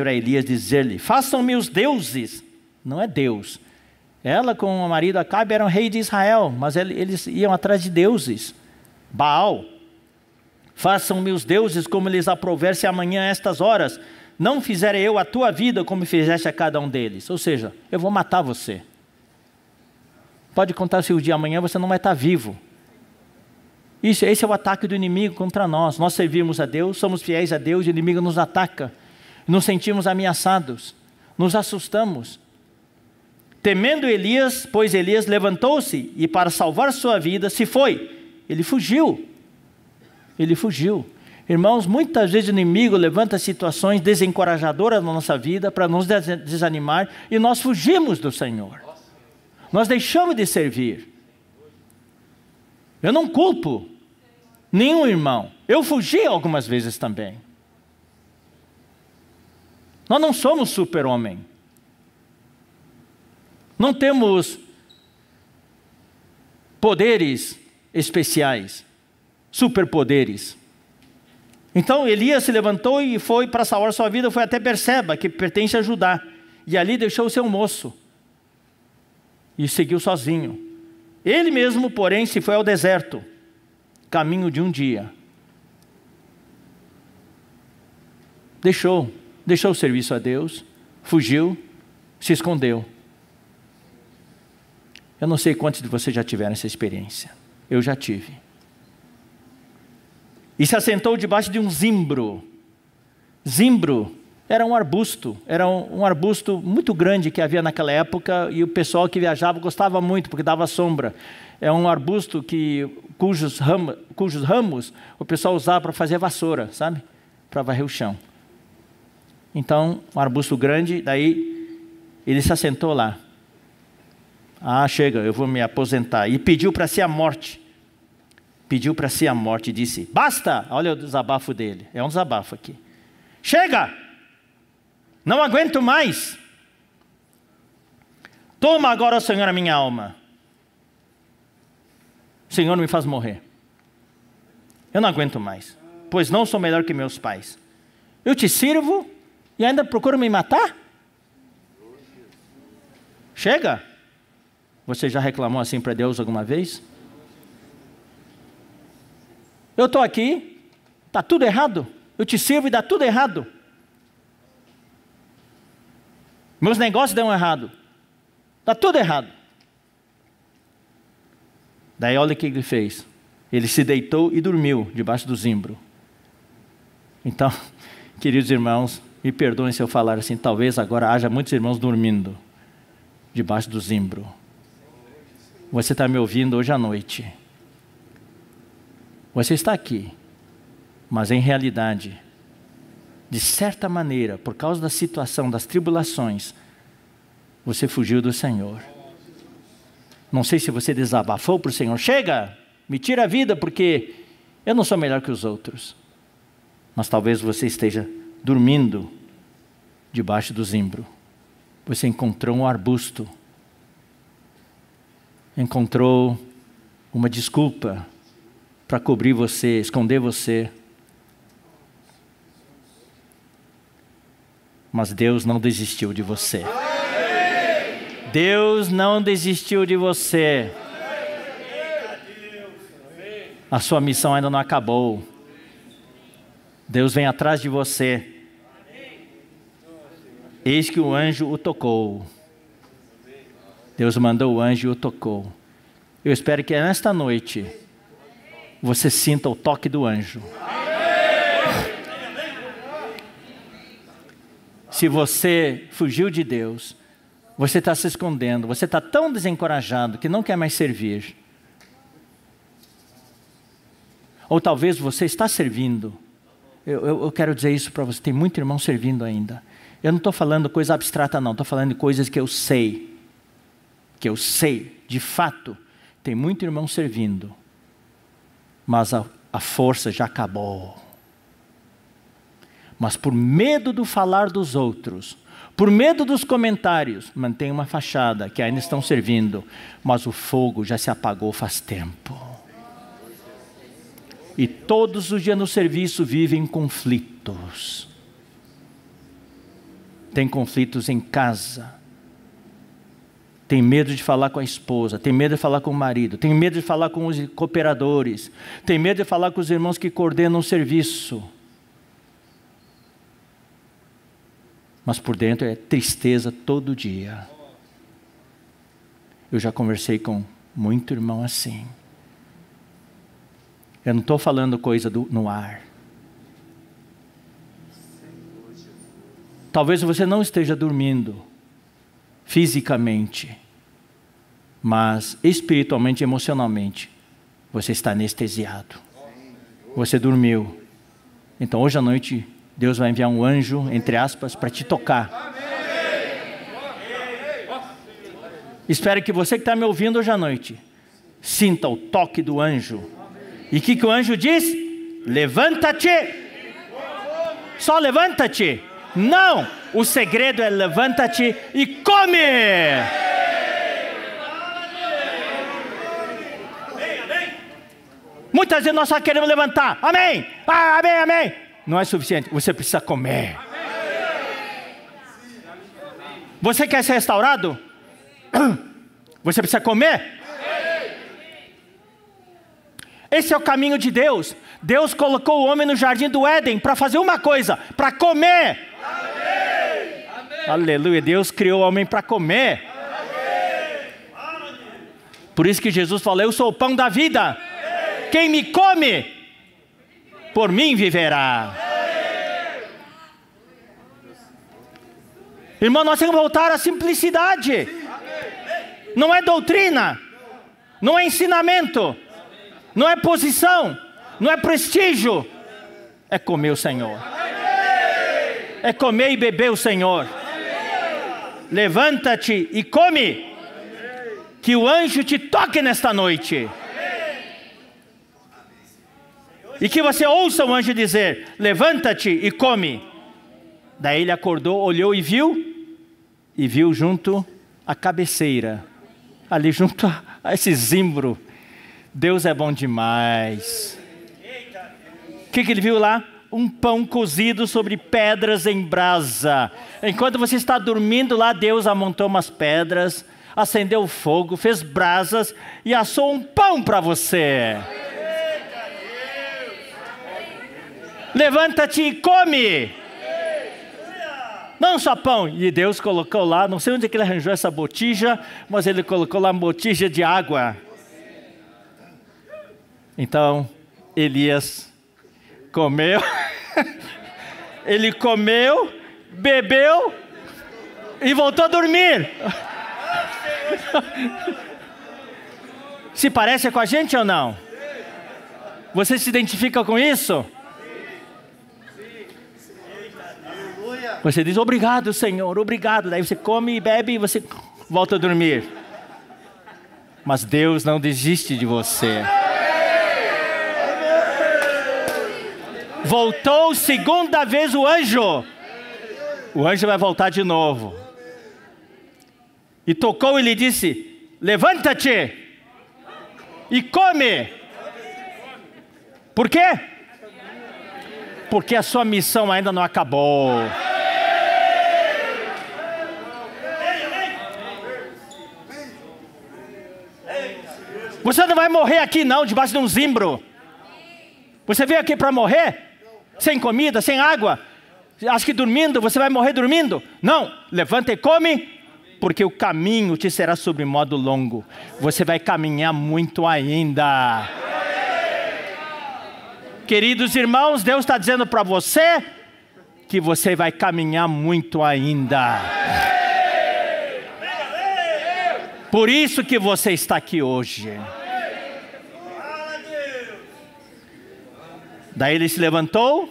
a Elias dizer-lhe: façam-me os deuses. Não é Deus. Ela com o marido Acabe eram rei de Israel, mas eles iam atrás de deuses. Baal. Façam-me os deuses como lhes aprouver, se amanhã a estas horas não fizer eu a tua vida como fizeste a cada um deles. Ou seja, eu vou matar você. Pode contar se o dia amanhã você não vai estar vivo. Esse é o ataque do inimigo contra nós. Nós servimos a Deus, somos fiéis a Deus, e o inimigo nos ataca. Nos sentimos ameaçados, nos assustamos. Temendo Elias, pois Elias levantou-se e para salvar sua vida se foi. Ele fugiu. Ele fugiu. Irmãos, muitas vezes o inimigo levanta situações desencorajadoras na nossa vida para nos desanimar e nós fugimos do Senhor. Nós deixamos de servir. Eu não culpo nenhum irmão. Eu fugi algumas vezes também. Nós não somos super-homem. Não temos poderes especiais, superpoderes. Então Elias se levantou e foi para salvar sua vida, foi até Berseba, que pertence a Judá, e ali deixou o seu moço e seguiu sozinho. Ele mesmo, porém, se foi ao deserto, caminho de um dia. Deixou o serviço a Deus, fugiu, se escondeu. Eu não sei quantos de vocês já tiveram essa experiência. Eu já tive. E se assentou debaixo de um zimbro. Zimbro era um arbusto muito grande que havia naquela época, e o pessoal que viajava gostava muito, porque dava sombra. É um arbusto cujos ramos o pessoal usava para fazer vassoura, sabe? Para varrer o chão. Então, um arbusto grande, daí ele se assentou lá. Ah, chega, eu vou me aposentar. E pediu para si a morte. Pediu para si a morte e disse: basta! Olha o desabafo dele. É um desabafo aqui. Chega! Não aguento mais. Toma agora, Senhor, a minha alma. Senhor, me faz morrer. Eu não aguento mais, pois não sou melhor que meus pais. Eu te sirvo e ainda procuro me matar? Chega! Você já reclamou assim para Deus alguma vez? Eu estou aqui, está tudo errado. Eu te sirvo e dá tudo errado. Meus negócios dão errado. Está tudo errado. Daí olha o que ele fez. Ele se deitou e dormiu debaixo do zimbro. Então, queridos irmãos, me perdoem se eu falar assim, talvez agora haja muitos irmãos dormindo debaixo do zimbro. Você está me ouvindo hoje à noite. Você está aqui, mas em realidade, de certa maneira, por causa da situação, das tribulações, você fugiu do Senhor. Não sei se você desabafou para o Senhor: chega, me tira a vida, porque eu não sou melhor que os outros. Mas talvez você esteja dormindo debaixo do zimbro. Você encontrou um arbusto, encontrou uma desculpa para cobrir você, esconder você. Mas Deus não desistiu de você. Deus não desistiu de você. A sua missão ainda não acabou. Deus vem atrás de você. Eis que o anjo o tocou. Deus mandou o anjo e o tocou. Eu espero que nesta noite você sinta o toque do anjo. Se você fugiu de Deus, você está se escondendo, você está tão desencorajado que não quer mais servir. Ou talvez você está servindo. Eu quero dizer isso para você, tem muito irmão servindo ainda. Eu não estou falando coisa abstrata não, estou falando de coisas que eu sei. De fato, tem muito irmão servindo. Mas a força já acabou. Mas por medo do falar dos outros, por medo dos comentários, mantém uma fachada que ainda estão servindo, mas o fogo já se apagou faz tempo. E todos os dias no serviço vivem em conflito. conflitos. Tem conflitos em casa. Tem medo de falar com a esposa, tem medo de falar com o marido, tem medo de falar com os cooperadores, tem medo de falar com os irmãos que coordenam o serviço. Mas por dentro é tristeza todo dia. Eu já conversei com muito irmão assim. Eu não estou falando coisa no ar. Talvez você não esteja dormindo fisicamente, mas espiritualmente e emocionalmente você está anestesiado. Você dormiu. Então hoje à noite Deus vai enviar um anjo, entre aspas, para te tocar. Espero que você que está me ouvindo hoje à noite sinta o toque do anjo. E o que o anjo diz? Levanta-te. Só levanta-te. Não, o segredo é levanta-te e come. Muitas vezes nós só queremos levantar. Amém, amém, amém. Não é suficiente, você precisa comer. Você quer ser restaurado? Você precisa comer. Esse é o caminho de Deus. Deus colocou o homem no jardim do Éden para fazer uma coisa, para comer. Amém. Aleluia, Deus criou o homem para comer. Amém. Por isso que Jesus falou, eu sou o pão da vida. Amém. Quem me come, por mim viverá. Amém. Irmão, nós temos que voltar à simplicidade. Amém. Não é doutrina, não é ensinamento, não é posição, não é prestígio, é comer o Senhor. É comer e beber o Senhor. Levanta-te e come, que o anjo te toque nesta noite. E que você ouça o anjo dizer, levanta-te e come. Daí ele acordou, olhou e viu junto à cabeceira, ali junto a esse zimbro. Deus é bom demais. O que ele viu lá? Um pão cozido sobre pedras em brasa. Enquanto você está dormindo lá, Deus amontou umas pedras, acendeu o fogo, fez brasas e assou um pão para você. Levanta-te e come. Não só pão. E Deus colocou lá, não sei onde é que ele arranjou essa botija, mas ele colocou lá uma botija de água. Então, Elias comeu, ele comeu, bebeu e voltou a dormir. Se parece com a gente ou não? Você se identifica com isso? Você diz, obrigado Senhor, obrigado. Daí você come e bebe e você volta a dormir. Mas Deus não desiste de você. Voltou segunda vez o anjo. O anjo vai voltar de novo. E tocou e lhe disse, levanta-te e come. Por quê? Porque a sua missão ainda não acabou. Você não vai morrer aqui não, debaixo de um zimbro. Você veio aqui para morrer? Sem comida, sem água? Acha que dormindo, você vai morrer dormindo? Não, levanta e come, porque o caminho te será sobre modo longo. Você vai caminhar muito ainda. Queridos irmãos, Deus está dizendo para você que você vai caminhar muito ainda. Por isso que você está aqui hoje. Daí ele se levantou,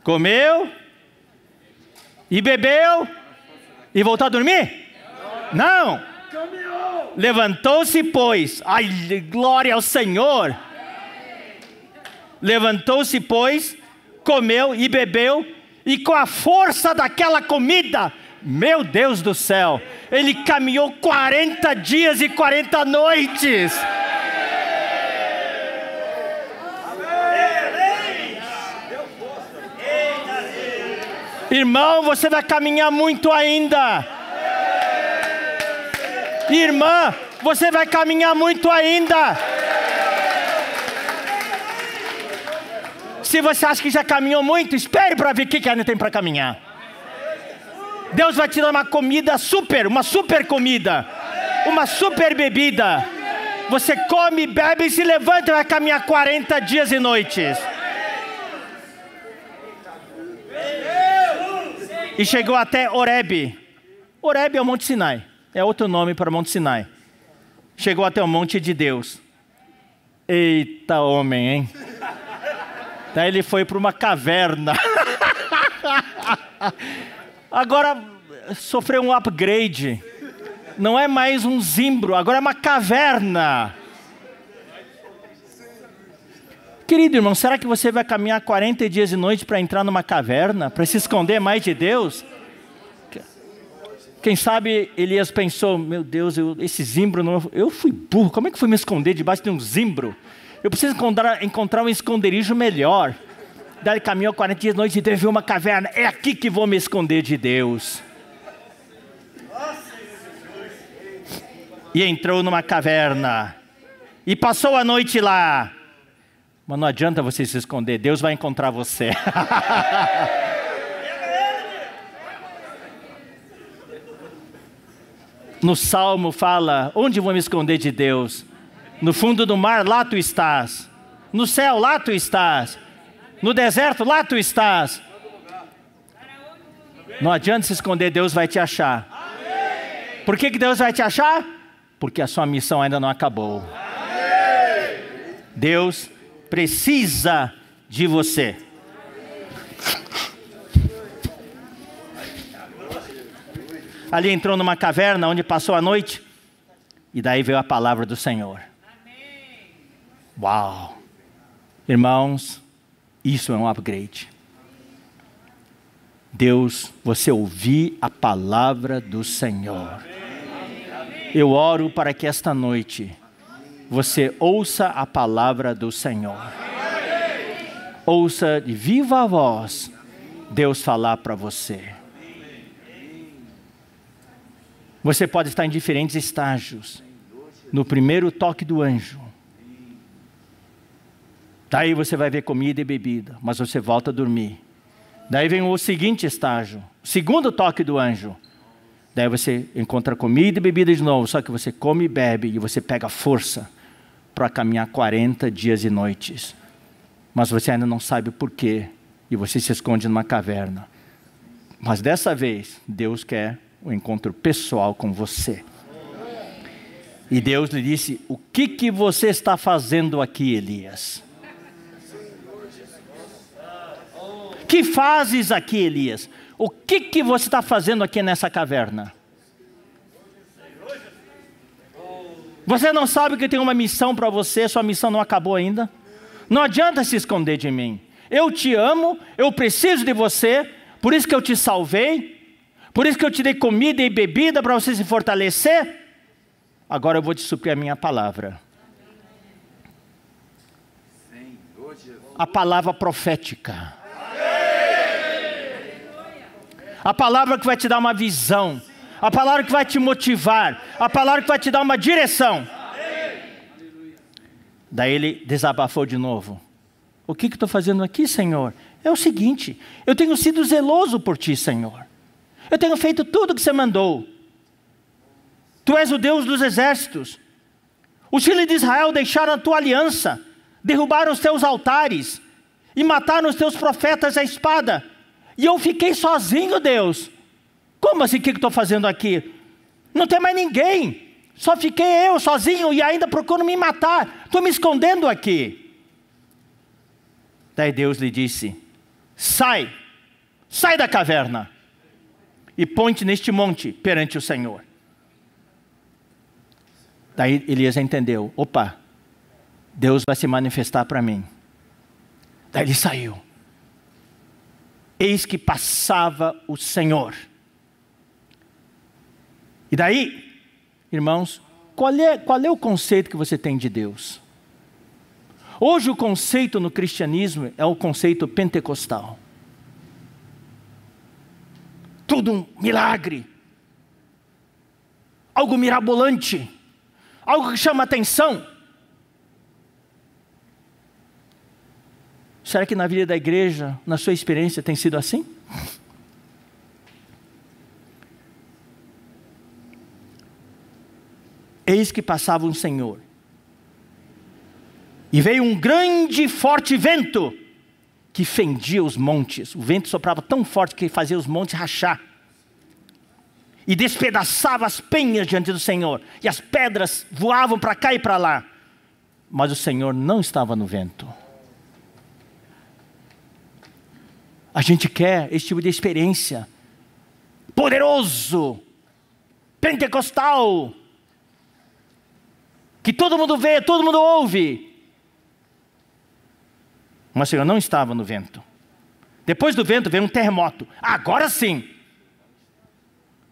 comeu e bebeu e voltou a dormir? Não. Levantou-se, pois. Ai, glória ao Senhor. Levantou-se, pois, comeu e bebeu, e com a força daquela comida, meu Deus do céu, ele caminhou 40 dias e 40 noites. Irmão, você vai caminhar muito ainda. Irmã, você vai caminhar muito ainda. Se você acha que já caminhou muito, espere para ver o que ainda tem para caminhar. Deus vai te dar uma comida super, uma super comida, uma super bebida. Você come, bebe, se levanta e vai caminhar 40 dias e noites. E chegou até Horebe. Horebe é o Monte Sinai. É outro nome para Monte Sinai. Chegou até o Monte de Deus. Eita homem, hein? Daí ele foi para uma caverna. Agora sofreu um upgrade. Não é mais um zimbro, agora é uma caverna. Querido irmão, será que você vai caminhar 40 dias e noites para entrar numa caverna? Para se esconder mais de Deus? Quem sabe Elias pensou, meu Deus, esse zimbro, eu fui burro, como é que fui me esconder debaixo de um zimbro? Eu preciso encontrar um esconderijo melhor. Daí ele caminhou 40 dias e noites e teve uma caverna. É aqui que vou me esconder de Deus. E entrou numa caverna. E passou a noite lá. Mas não adianta você se esconder. Deus vai encontrar você. No Salmo fala, onde vou me esconder de Deus? No fundo do mar, lá tu estás. No céu, lá tu estás. No deserto, lá tu estás. Não adianta se esconder, Deus vai te achar. Por que Deus vai te achar? Porque a sua missão ainda não acabou. Deus precisa de você. Ali entrou numa caverna onde passou a noite. E daí veio a palavra do Senhor. Uau! Irmãos, isso é um upgrade. Deus, você ouvir a palavra do Senhor. Eu oro para que esta noite você ouça a palavra do Senhor. Ouça de viva voz Deus falar para você. Você pode estar em diferentes estágios. No primeiro toque do anjo. Daí você vai ver comida e bebida, mas você volta a dormir. Daí vem o seguinte estágio, o segundo toque do anjo. Daí você encontra comida e bebida de novo, só que você come e bebe e você pega força para caminhar 40 dias e noites. Mas você ainda não sabe o porquê e você se esconde numa caverna. Mas dessa vez, Deus quer um encontro pessoal com você. E Deus lhe disse, o que você está fazendo aqui, Elias? Que fazes aqui, Elias? O que você está fazendo aqui nessa caverna? Você não sabe que tem uma missão para você, sua missão não acabou ainda? Não adianta se esconder de mim. Eu te amo, eu preciso de você, por isso que eu te salvei, por isso que eu te dei comida e bebida para você se fortalecer. Agora eu vou te suprir a minha palavra. A palavra profética. A palavra que vai te dar uma visão. A palavra que vai te motivar. A palavra que vai te dar uma direção. Daí ele desabafou de novo. O que estou fazendo aqui, Senhor? É o seguinte, eu tenho sido zeloso por ti, Senhor. Eu tenho feito tudo o que você mandou. Tu és o Deus dos exércitos. Os filhos de Israel deixaram a tua aliança, derrubaram os teus altares e mataram os teus profetas à espada. E eu fiquei sozinho, Deus. Como assim, o que estou fazendo aqui? Não tem mais ninguém. Só fiquei eu sozinho e ainda procuro me matar. Estou me escondendo aqui. Daí Deus lhe disse, sai da caverna e põe-te neste monte perante o Senhor. Daí Elias entendeu, opa, Deus vai se manifestar para mim. Daí ele saiu. Eis que passava o Senhor. E daí, irmãos, qual é o conceito que você tem de Deus? Hoje o conceito no cristianismo é o conceito pentecostal. tudo um milagre. Algo mirabolante. Algo que chama atenção. Será que na vida da igreja, na sua experiência, tem sido assim? Eis que passava um Senhor. E veio um grande e forte vento que fendia os montes. O vento soprava tão forte que fazia os montes rachar. E despedaçava as penhas diante do Senhor. E as pedras voavam para cá e para lá. Mas o Senhor não estava no vento. A gente quer esse tipo de experiência. Poderoso. Pentecostal. Que todo mundo vê, todo mundo ouve. Mas o Senhor não estava no vento. Depois do vento veio um terremoto. Agora sim.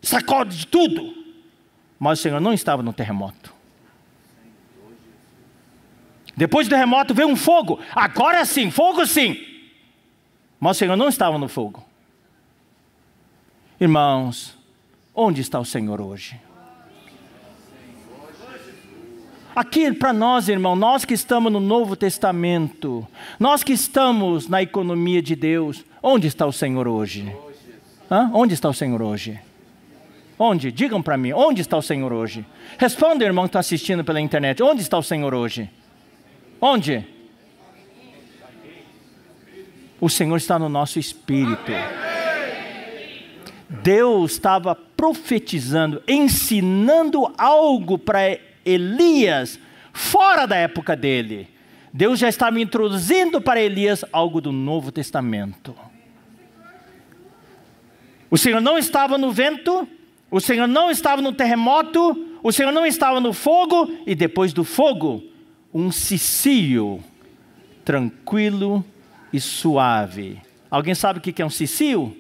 Sacode de tudo. Mas o Senhor não estava no terremoto. Depois do terremoto veio um fogo. Agora sim, fogo sim. Mas o Senhor não estava no fogo. Irmãos, onde está o Senhor hoje? Aqui para nós, irmão, nós que estamos no Novo Testamento, nós que estamos na economia de Deus, onde está o Senhor hoje? Onde está o Senhor hoje? Onde? Digam para mim, onde está o Senhor hoje? Responda, irmão que está assistindo pela internet, onde está o Senhor hoje? Onde? O Senhor está no nosso espírito. Deus estava profetizando, ensinando algo para Elias, fora da época dele. Deus já estava introduzindo para Elias algo do Novo Testamento. O Senhor não estava no vento, o Senhor não estava no terremoto, o Senhor não estava no fogo, e depois do fogo, um cicio tranquilo e suave. Alguém sabe o que é um cicio?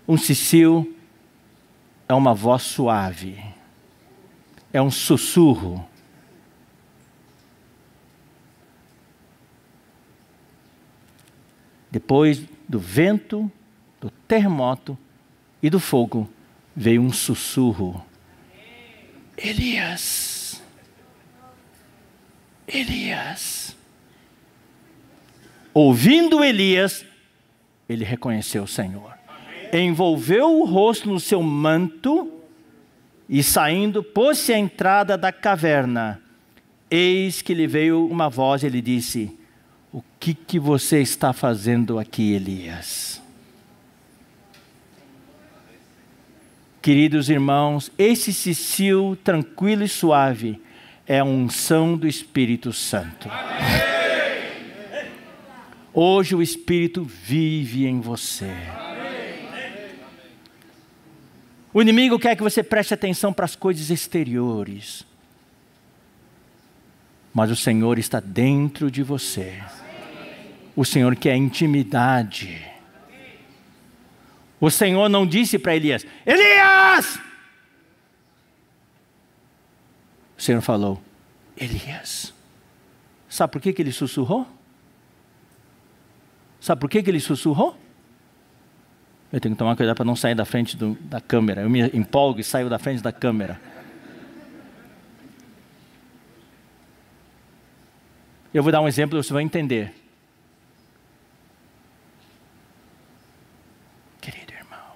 Um cicio é uma voz suave. É um sussurro. Depois do vento, do terremoto e do fogo, veio um sussurro. Elias. Elias. Ouvindo Elias, ele reconheceu o Senhor. Envolveu o rosto no seu manto e saindo, pôs-se à entrada da caverna. Eis que lhe veio uma voz e ele disse: o que você está fazendo aqui, Elias? Queridos irmãos, esse cicio tranquilo e suave é a unção do Espírito Santo. Hoje o Espírito vive em você. O inimigo quer que você preste atenção para as coisas exteriores. Mas o Senhor está dentro de você. O Senhor quer intimidade. O Senhor não disse para Elias: Elias! O Senhor falou: Elias. Sabe por que ele sussurrou? Sabe por que ele sussurrou? Eu tenho que tomar cuidado para não sair da frente da câmera. Eu me empolgo e saio da frente da câmera. Eu vou dar um exemplo e você vai entender. Querido irmão.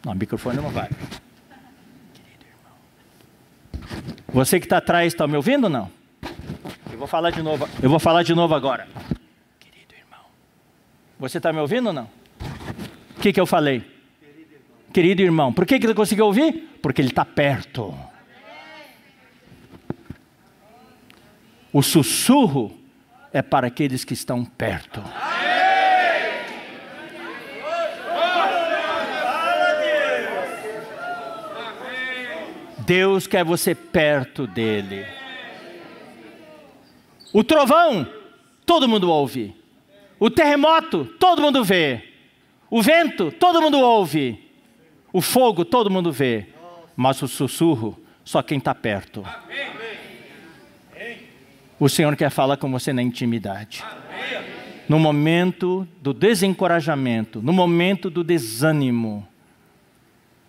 Não, o microfone não vai. Querido irmão. Você que está atrás, está me ouvindo ou não? Eu vou falar de novo. Eu vou falar de novo agora. Querido irmão. Você está me ouvindo ou não? O que eu falei? Querido irmão. Por que ele conseguiu ouvir? Porque ele está perto. O sussurro é para aqueles que estão perto. Deus quer você perto dele. O trovão, todo mundo ouve. O terremoto, todo mundo vê. O vento, todo mundo ouve. O fogo, todo mundo vê. Mas o sussurro, só quem está perto. O Senhor quer falar com você na intimidade. No momento do desencorajamento, no momento do desânimo,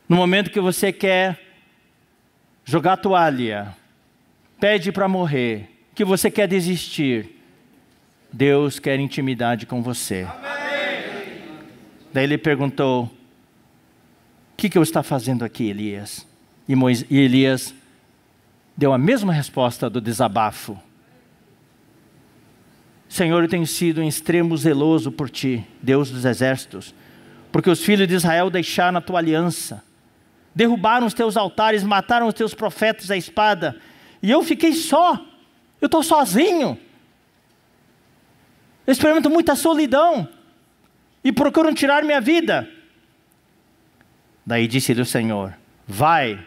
no momento que você quer jogar a toalha, pede para morrer, que você quer desistir, Deus quer intimidade com você. Amém. Daí ele perguntou: o que eu estou fazendo aqui, Elias? E Elias deu a mesma resposta do desabafo. Senhor, eu tenho sido em extremo zeloso por ti, Deus dos exércitos, porque os filhos de Israel deixaram a tua aliança, derrubaram os teus altares, mataram os teus profetas à espada, e eu fiquei só, eu estou sozinho. Eu experimento muita solidão, e procuram tirar minha vida. Daí disse-lhe o Senhor: vai.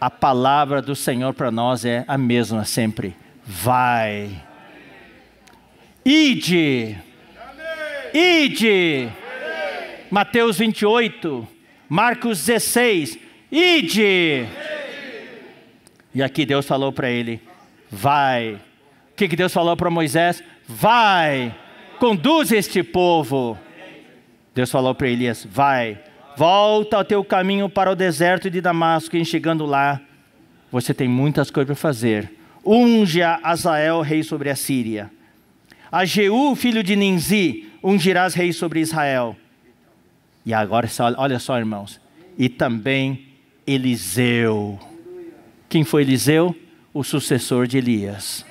A palavra do Senhor para nós é a mesma sempre. Vai. Ide. Ide. Mateus 28. Marcos 16. Ide. E aqui Deus falou para ele: vai. O que Deus falou para Moisés? Vai. Conduz este povo. Deus falou para Elias: vai. Volta ao teu caminho para o deserto de Damasco, e chegando lá, você tem muitas coisas para fazer. Unge a Azael, rei sobre a Síria. A Jeú, filho de Ninzi, ungirás rei sobre Israel. E agora, olha só, irmãos. E também Eliseu. Quem foi Eliseu? O sucessor de Elias.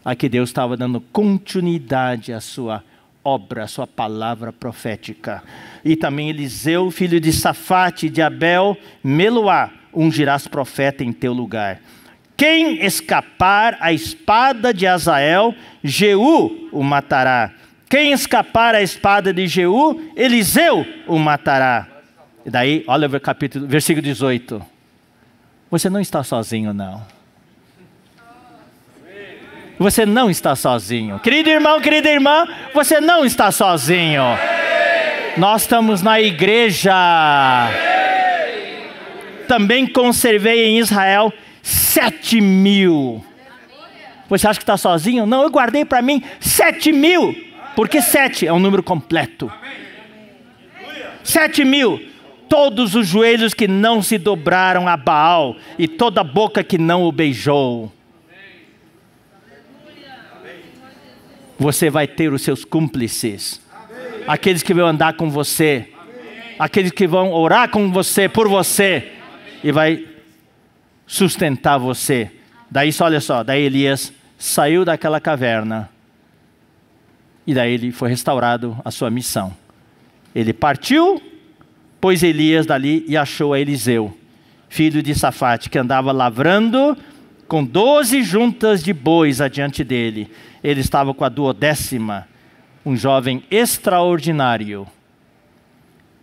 Aqui Deus estava dando continuidade à sua obra, a sua palavra profética. E também Eliseu, filho de Safate, de Abel, Meluá, ungirás profeta em teu lugar. Quem escapar à espada de Azael, Jeú o matará. Quem escapar à espada de Jeú, Eliseu o matará. E daí, olha o versículo 18. Você não está sozinho, não. Você não está sozinho. Querido irmão, querida irmã, você não está sozinho. Nós estamos na igreja. Também conservei em Israel 7.000. Você acha que está sozinho? Não, eu guardei para mim 7.000. Porque 7 é um número completo. 7.000. Todos os joelhos que não se dobraram a Baal, e toda a boca que não o beijou. Você vai ter os seus cúmplices. Aqueles que vão andar com você. Aqueles que vão orar com você, por você. E vai sustentar você. Daí, olha só, daí Elias saiu daquela caverna. E daí ele foi restaurado a sua missão. Ele partiu, pôs Elias dali e achou a Eliseu, filho de Safate, que andava lavrando com 12 juntas de bois adiante dele. Ele estava com a 12ª, um jovem extraordinário.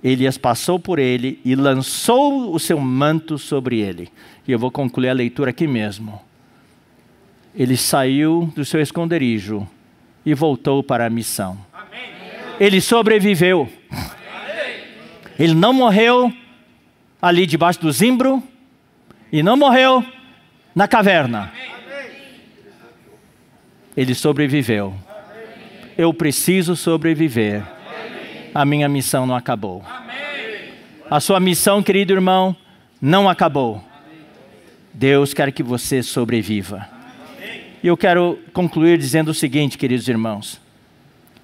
Elias passou por ele e lançou o seu manto sobre ele. E eu vou concluir a leitura aqui mesmo. Ele saiu do seu esconderijo e voltou para a missão. Amém. Ele sobreviveu. Amém. Ele não morreu ali debaixo do zimbro e não morreu na caverna. Amém. Ele sobreviveu. Eu preciso sobreviver. A minha missão não acabou. A sua missão, querido irmão, não acabou. Deus quer que você sobreviva. E eu quero concluir dizendo o seguinte, queridos irmãos.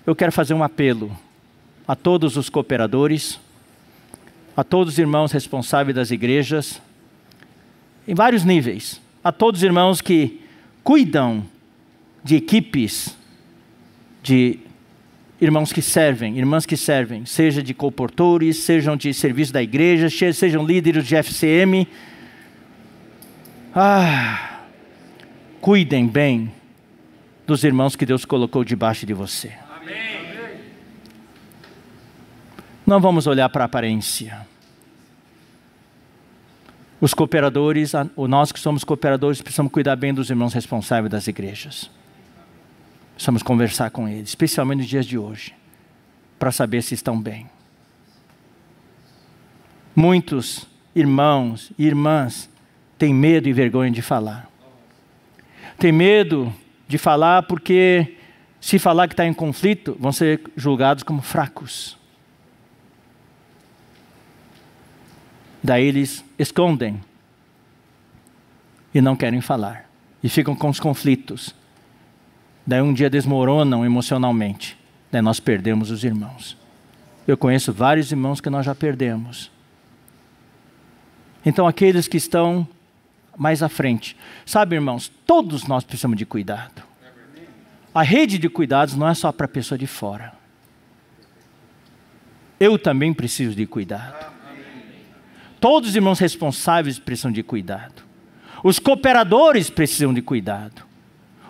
Eu quero fazer um apelo a todos os cooperadores, a todos os irmãos responsáveis das igrejas, em vários níveis, a todos os irmãos que cuidam de equipes, de irmãos que servem, irmãs que servem, seja de comportores, sejam de serviço da igreja, sejam líderes de FCM. Cuidem bem dos irmãos que Deus colocou debaixo de você. Amém. Não vamos olhar para a aparência. Os cooperadores, nós que somos cooperadores, precisamos cuidar bem dos irmãos responsáveis das igrejas. Precisamos conversar com eles, especialmente nos dias de hoje, para saber se estão bem. Muitos irmãos e irmãs têm medo e vergonha de falar. Tem medo de falar, porque se falar que está em conflito, vão ser julgados como fracos. Daí eles escondem e não querem falar. E ficam com os conflitos. Daí um dia desmoronam emocionalmente. Daí nós perdemos os irmãos. Eu conheço vários irmãos que nós já perdemos. Então aqueles que estão mais à frente. Sabe, irmãos, todos nós precisamos de cuidado. A rede de cuidados não é só para a pessoa de fora. Eu também preciso de cuidado. Todos os irmãos responsáveis precisam de cuidado. Os cooperadores precisam de cuidado.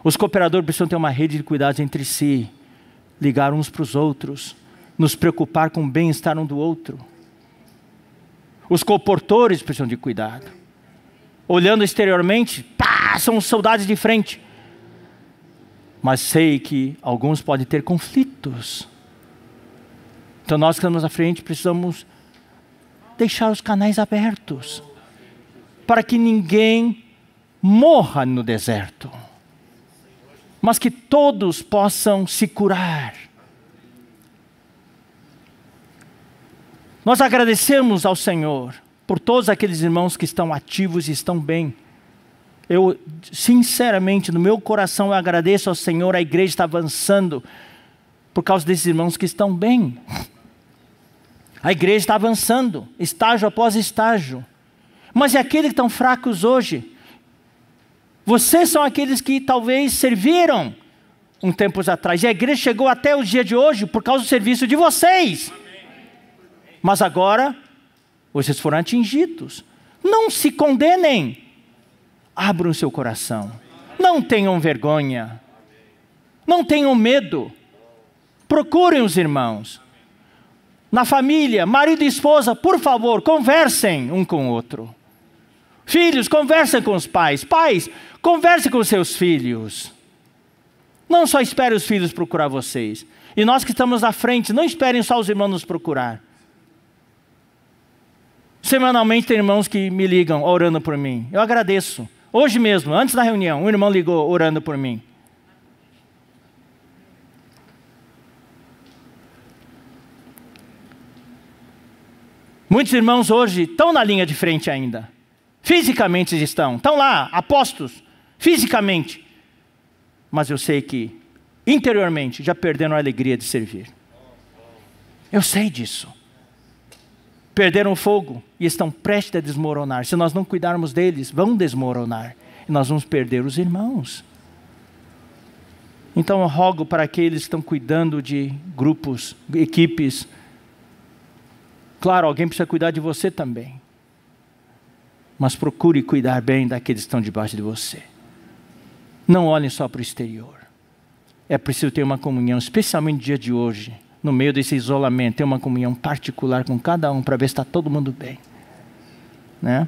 Os cooperadores precisam ter uma rede de cuidados entre si, ligar uns para os outros, nos preocupar com o bem-estar um do outro. Os comportores precisam de cuidado. Olhando exteriormente, são soldados de frente. Mas sei que alguns podem ter conflitos. Então nós que estamos à frente precisamos deixar os canais abertos, para que ninguém morra no deserto, mas que todos possam se curar. Nós agradecemos ao Senhor por todos aqueles irmãos que estão ativos e estão bem. Eu, sinceramente, no meu coração, eu agradeço ao Senhor, a igreja está avançando por causa desses irmãos que estão bem. A igreja está avançando, estágio após estágio. Mas e aqueles que estão fracos hoje? Vocês são aqueles que talvez serviram um tempos atrás. E a igreja chegou até o dia de hoje por causa do serviço de vocês. Mas agora, vocês foram atingidos. Não se condenem. Abram seu coração. Não tenham vergonha. Não tenham medo. Procurem os irmãos. Na família, marido e esposa, por favor, conversem um com o outro. Filhos, conversem com os pais. Pais, conversem com os seus filhos. Não só esperem os filhos procurar vocês. E nós que estamos à frente, não esperem só os irmãos nos procurar. Semanalmente tem irmãos que me ligam orando por mim. Eu agradeço. Hoje mesmo, antes da reunião, um irmão ligou orando por mim. Muitos irmãos hoje estão na linha de frente ainda. Fisicamente estão lá, apostos, fisicamente. Mas eu sei que, interiormente, já perderam a alegria de servir. Eu sei disso. Perderam o fogo e estão prestes a desmoronar. Se nós não cuidarmos deles, vão desmoronar. E nós vamos perder os irmãos. Então eu rogo para aqueles que estão cuidando de grupos, equipes. Claro, alguém precisa cuidar de você também. Mas procure cuidar bem daqueles que estão debaixo de você. Não olhem só para o exterior. É preciso ter uma comunhão, especialmente no dia de hoje. No meio desse isolamento, ter uma comunhão particular com cada um, para ver se está todo mundo bem. Né?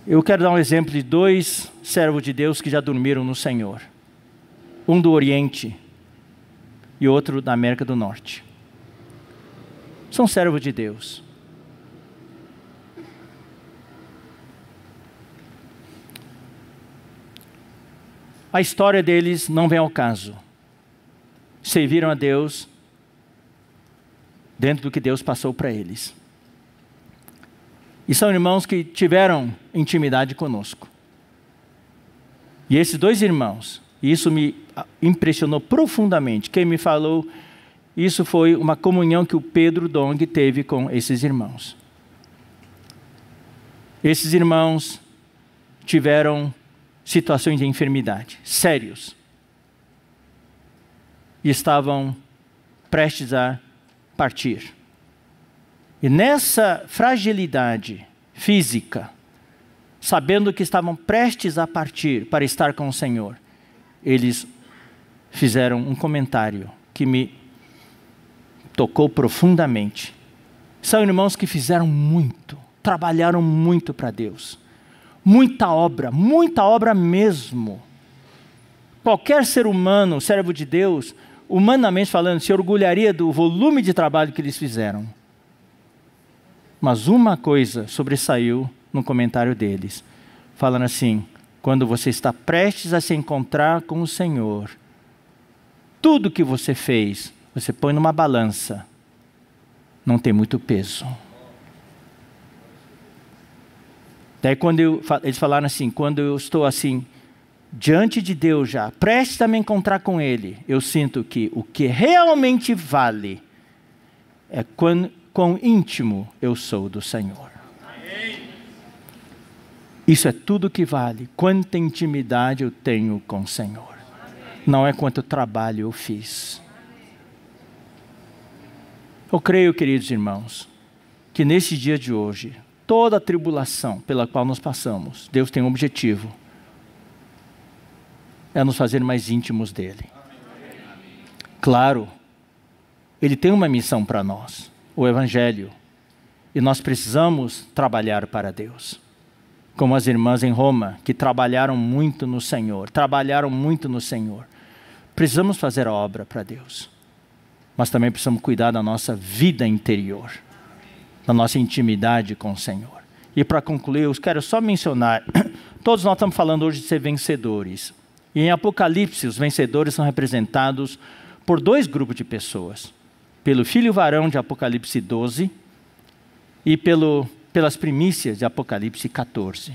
Eu quero dar um exemplo de 2 servos de Deus que já dormiram no Senhor. Um do Oriente e outro da América do Norte. São servos de Deus. A história deles não vem ao caso. Serviram a Deus dentro do que Deus passou para eles. E são irmãos que tiveram intimidade conosco. E esses 2 irmãos, isso me impressionou profundamente. Quem me falou, isso foi uma comunhão que o Pedro Dong teve com esses irmãos. Esses irmãos tiveram situações de enfermidade, sérios. E estavam prestes a partir. E nessa fragilidade física, sabendo que estavam prestes a partir para estar com o Senhor, eles fizeram um comentário que me tocou profundamente. São irmãos que fizeram muito, trabalharam muito para Deus. Muita obra mesmo. Qualquer ser humano, servo de Deus, humanamente falando, se orgulharia do volume de trabalho que eles fizeram. Mas uma coisa sobressaiu no comentário deles, falando assim: quando você está prestes a se encontrar com o Senhor, tudo que você fez, você põe numa balança, não tem muito peso. Daí eles falaram assim, quando eu estou assim, diante de Deus já, prestes a me encontrar com Ele, eu sinto que o que realmente vale é quão íntimo eu sou do Senhor. Isso é tudo que vale, quanta intimidade eu tenho com o Senhor. Não é quanto trabalho eu fiz. Eu creio, queridos irmãos, que nesse dia de hoje, toda a tribulação pela qual nós passamos, Deus tem um objetivo. É nos fazer mais íntimos dEle. Claro, Ele tem uma missão para nós, o Evangelho. E nós precisamos trabalhar para Deus. Como as irmãs em Roma, que trabalharam muito no Senhor. Precisamos fazer a obra para Deus. Mas também precisamos cuidar da nossa vida interior. Da nossa intimidade com o Senhor. E para concluir, eu quero só mencionar, todos nós estamos falando hoje de ser vencedores. E em Apocalipse, os vencedores são representados por 2 grupos de pessoas. Pelo filho varão de Apocalipse 12 e pelas primícias de Apocalipse 14.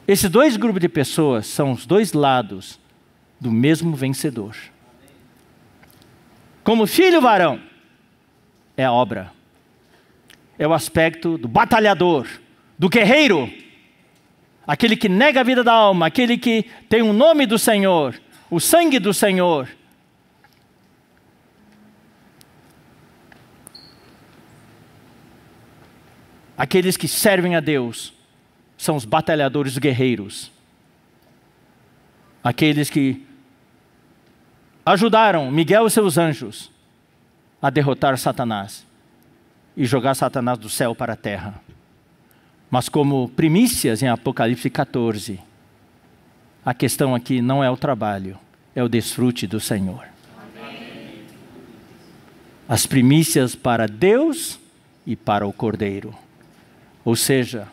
Esses 2 grupos de pessoas são os 2 lados do mesmo vencedor. Como filho varão, é a obra. É o aspecto do batalhador, do guerreiro. Aquele que nega a vida da alma, aquele que tem o nome do Senhor, o sangue do Senhor. Aqueles que servem a Deus são os batalhadores guerreiros. Aqueles que ajudaram Miguel e seus anjos a derrotar Satanás e jogar Satanás do céu para a terra. Mas como primícias em Apocalipse 14, a questão aqui não é o trabalho, é o desfrute do Senhor. Amém. As primícias para Deus e para o Cordeiro. Ou seja,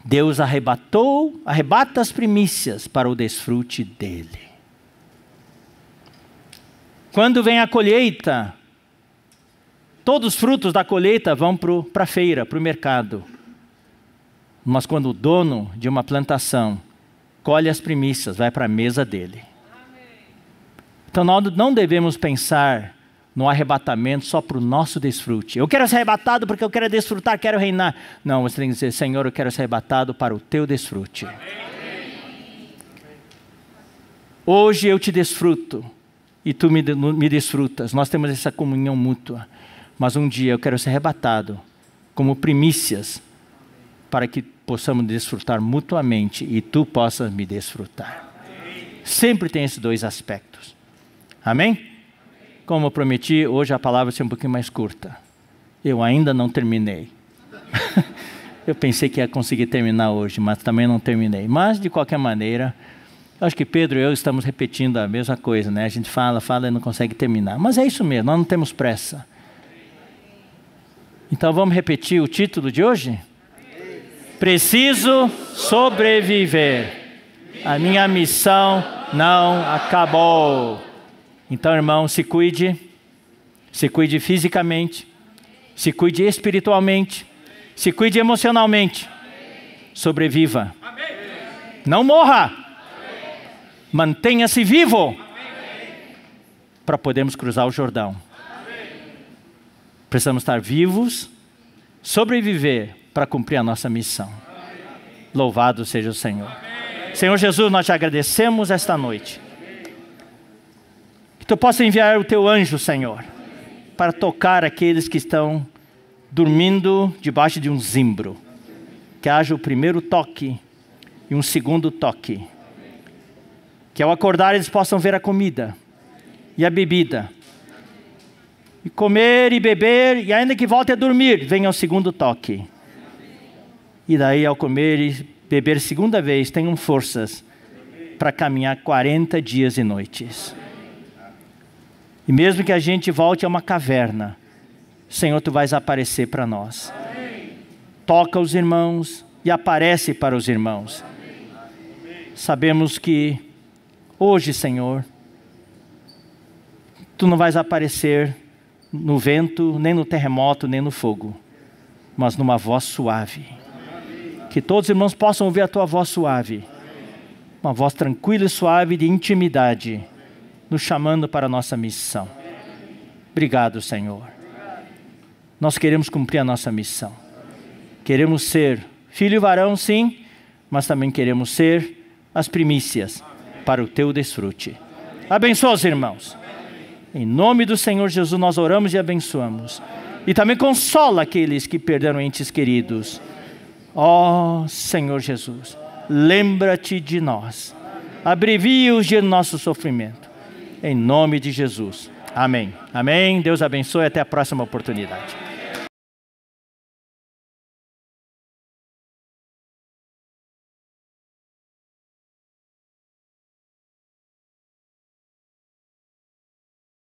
Deus arrebata as primícias para o desfrute dele. Quando vem a colheita, todos os frutos da colheita vão para a feira, para o mercado. Mas quando o dono de uma plantação colhe as primícias, vai para a mesa dele. Então nós não devemos pensar no arrebatamento só para o nosso desfrute. Eu quero ser arrebatado porque eu quero desfrutar, quero reinar. Não, você tem que dizer, Senhor, eu quero ser arrebatado para o teu desfrute. Hoje eu te desfruto e tu me desfrutas. Nós temos essa comunhão mútua. Mas um dia eu quero ser arrebatado como primícias para que possamos desfrutar mutuamente e tu possas me desfrutar. Sempre tem esses 2 aspectos. Amém? Como eu prometi, hoje a palavra vai ser um pouquinho mais curta. Eu ainda não terminei. Eu pensei que ia conseguir terminar hoje, mas também não terminei. Mas, de qualquer maneira, acho que Pedro e eu estamos repetindo a mesma coisa, né? A gente fala e não consegue terminar. Mas é isso mesmo, nós não temos pressa. Então vamos repetir o título de hoje? Preciso sobreviver. A minha missão não acabou. Então, irmão, se cuide fisicamente, se cuide espiritualmente, se cuide emocionalmente. Sobreviva. Não morra. Mantenha-se vivo para podermos cruzar o Jordão. Precisamos estar vivos, sobreviver para cumprir a nossa missão. Louvado seja o Senhor. Senhor Jesus, nós te agradecemos esta noite. Que tu possa enviar o teu anjo, Senhor, para tocar aqueles que estão dormindo debaixo de um zimbro. Que haja o primeiro toque e um segundo toque. Que ao acordar eles possam ver a comida e a bebida. E comer e beber, e ainda que volte a dormir, venha o segundo toque. E daí ao comer e beber segunda vez, tenham forças para caminhar 40 dias e noites. E mesmo que a gente volte a uma caverna, Senhor, tu vais aparecer para nós. Toca os irmãos, e aparece para os irmãos. Sabemos que hoje, Senhor, Tu não vais aparecer no vento, nem no terremoto, nem no fogo, mas numa voz suave. Que todos os irmãos possam ouvir a Tua voz suave, uma voz tranquila e suave de intimidade, nos chamando para a nossa missão. Obrigado, Senhor. Nós queremos cumprir a nossa missão. Queremos ser filho e varão, sim, mas também queremos ser as primícias para o Teu desfrute. Abençoa os irmãos. Em nome do Senhor Jesus nós oramos e abençoamos. E também consola aqueles que perderam entes queridos. Ó Senhor Jesus, lembra-te de nós. Abrevia os dias do nosso sofrimento. Em nome de Jesus. Amém. Amém. Deus abençoe e até a próxima oportunidade.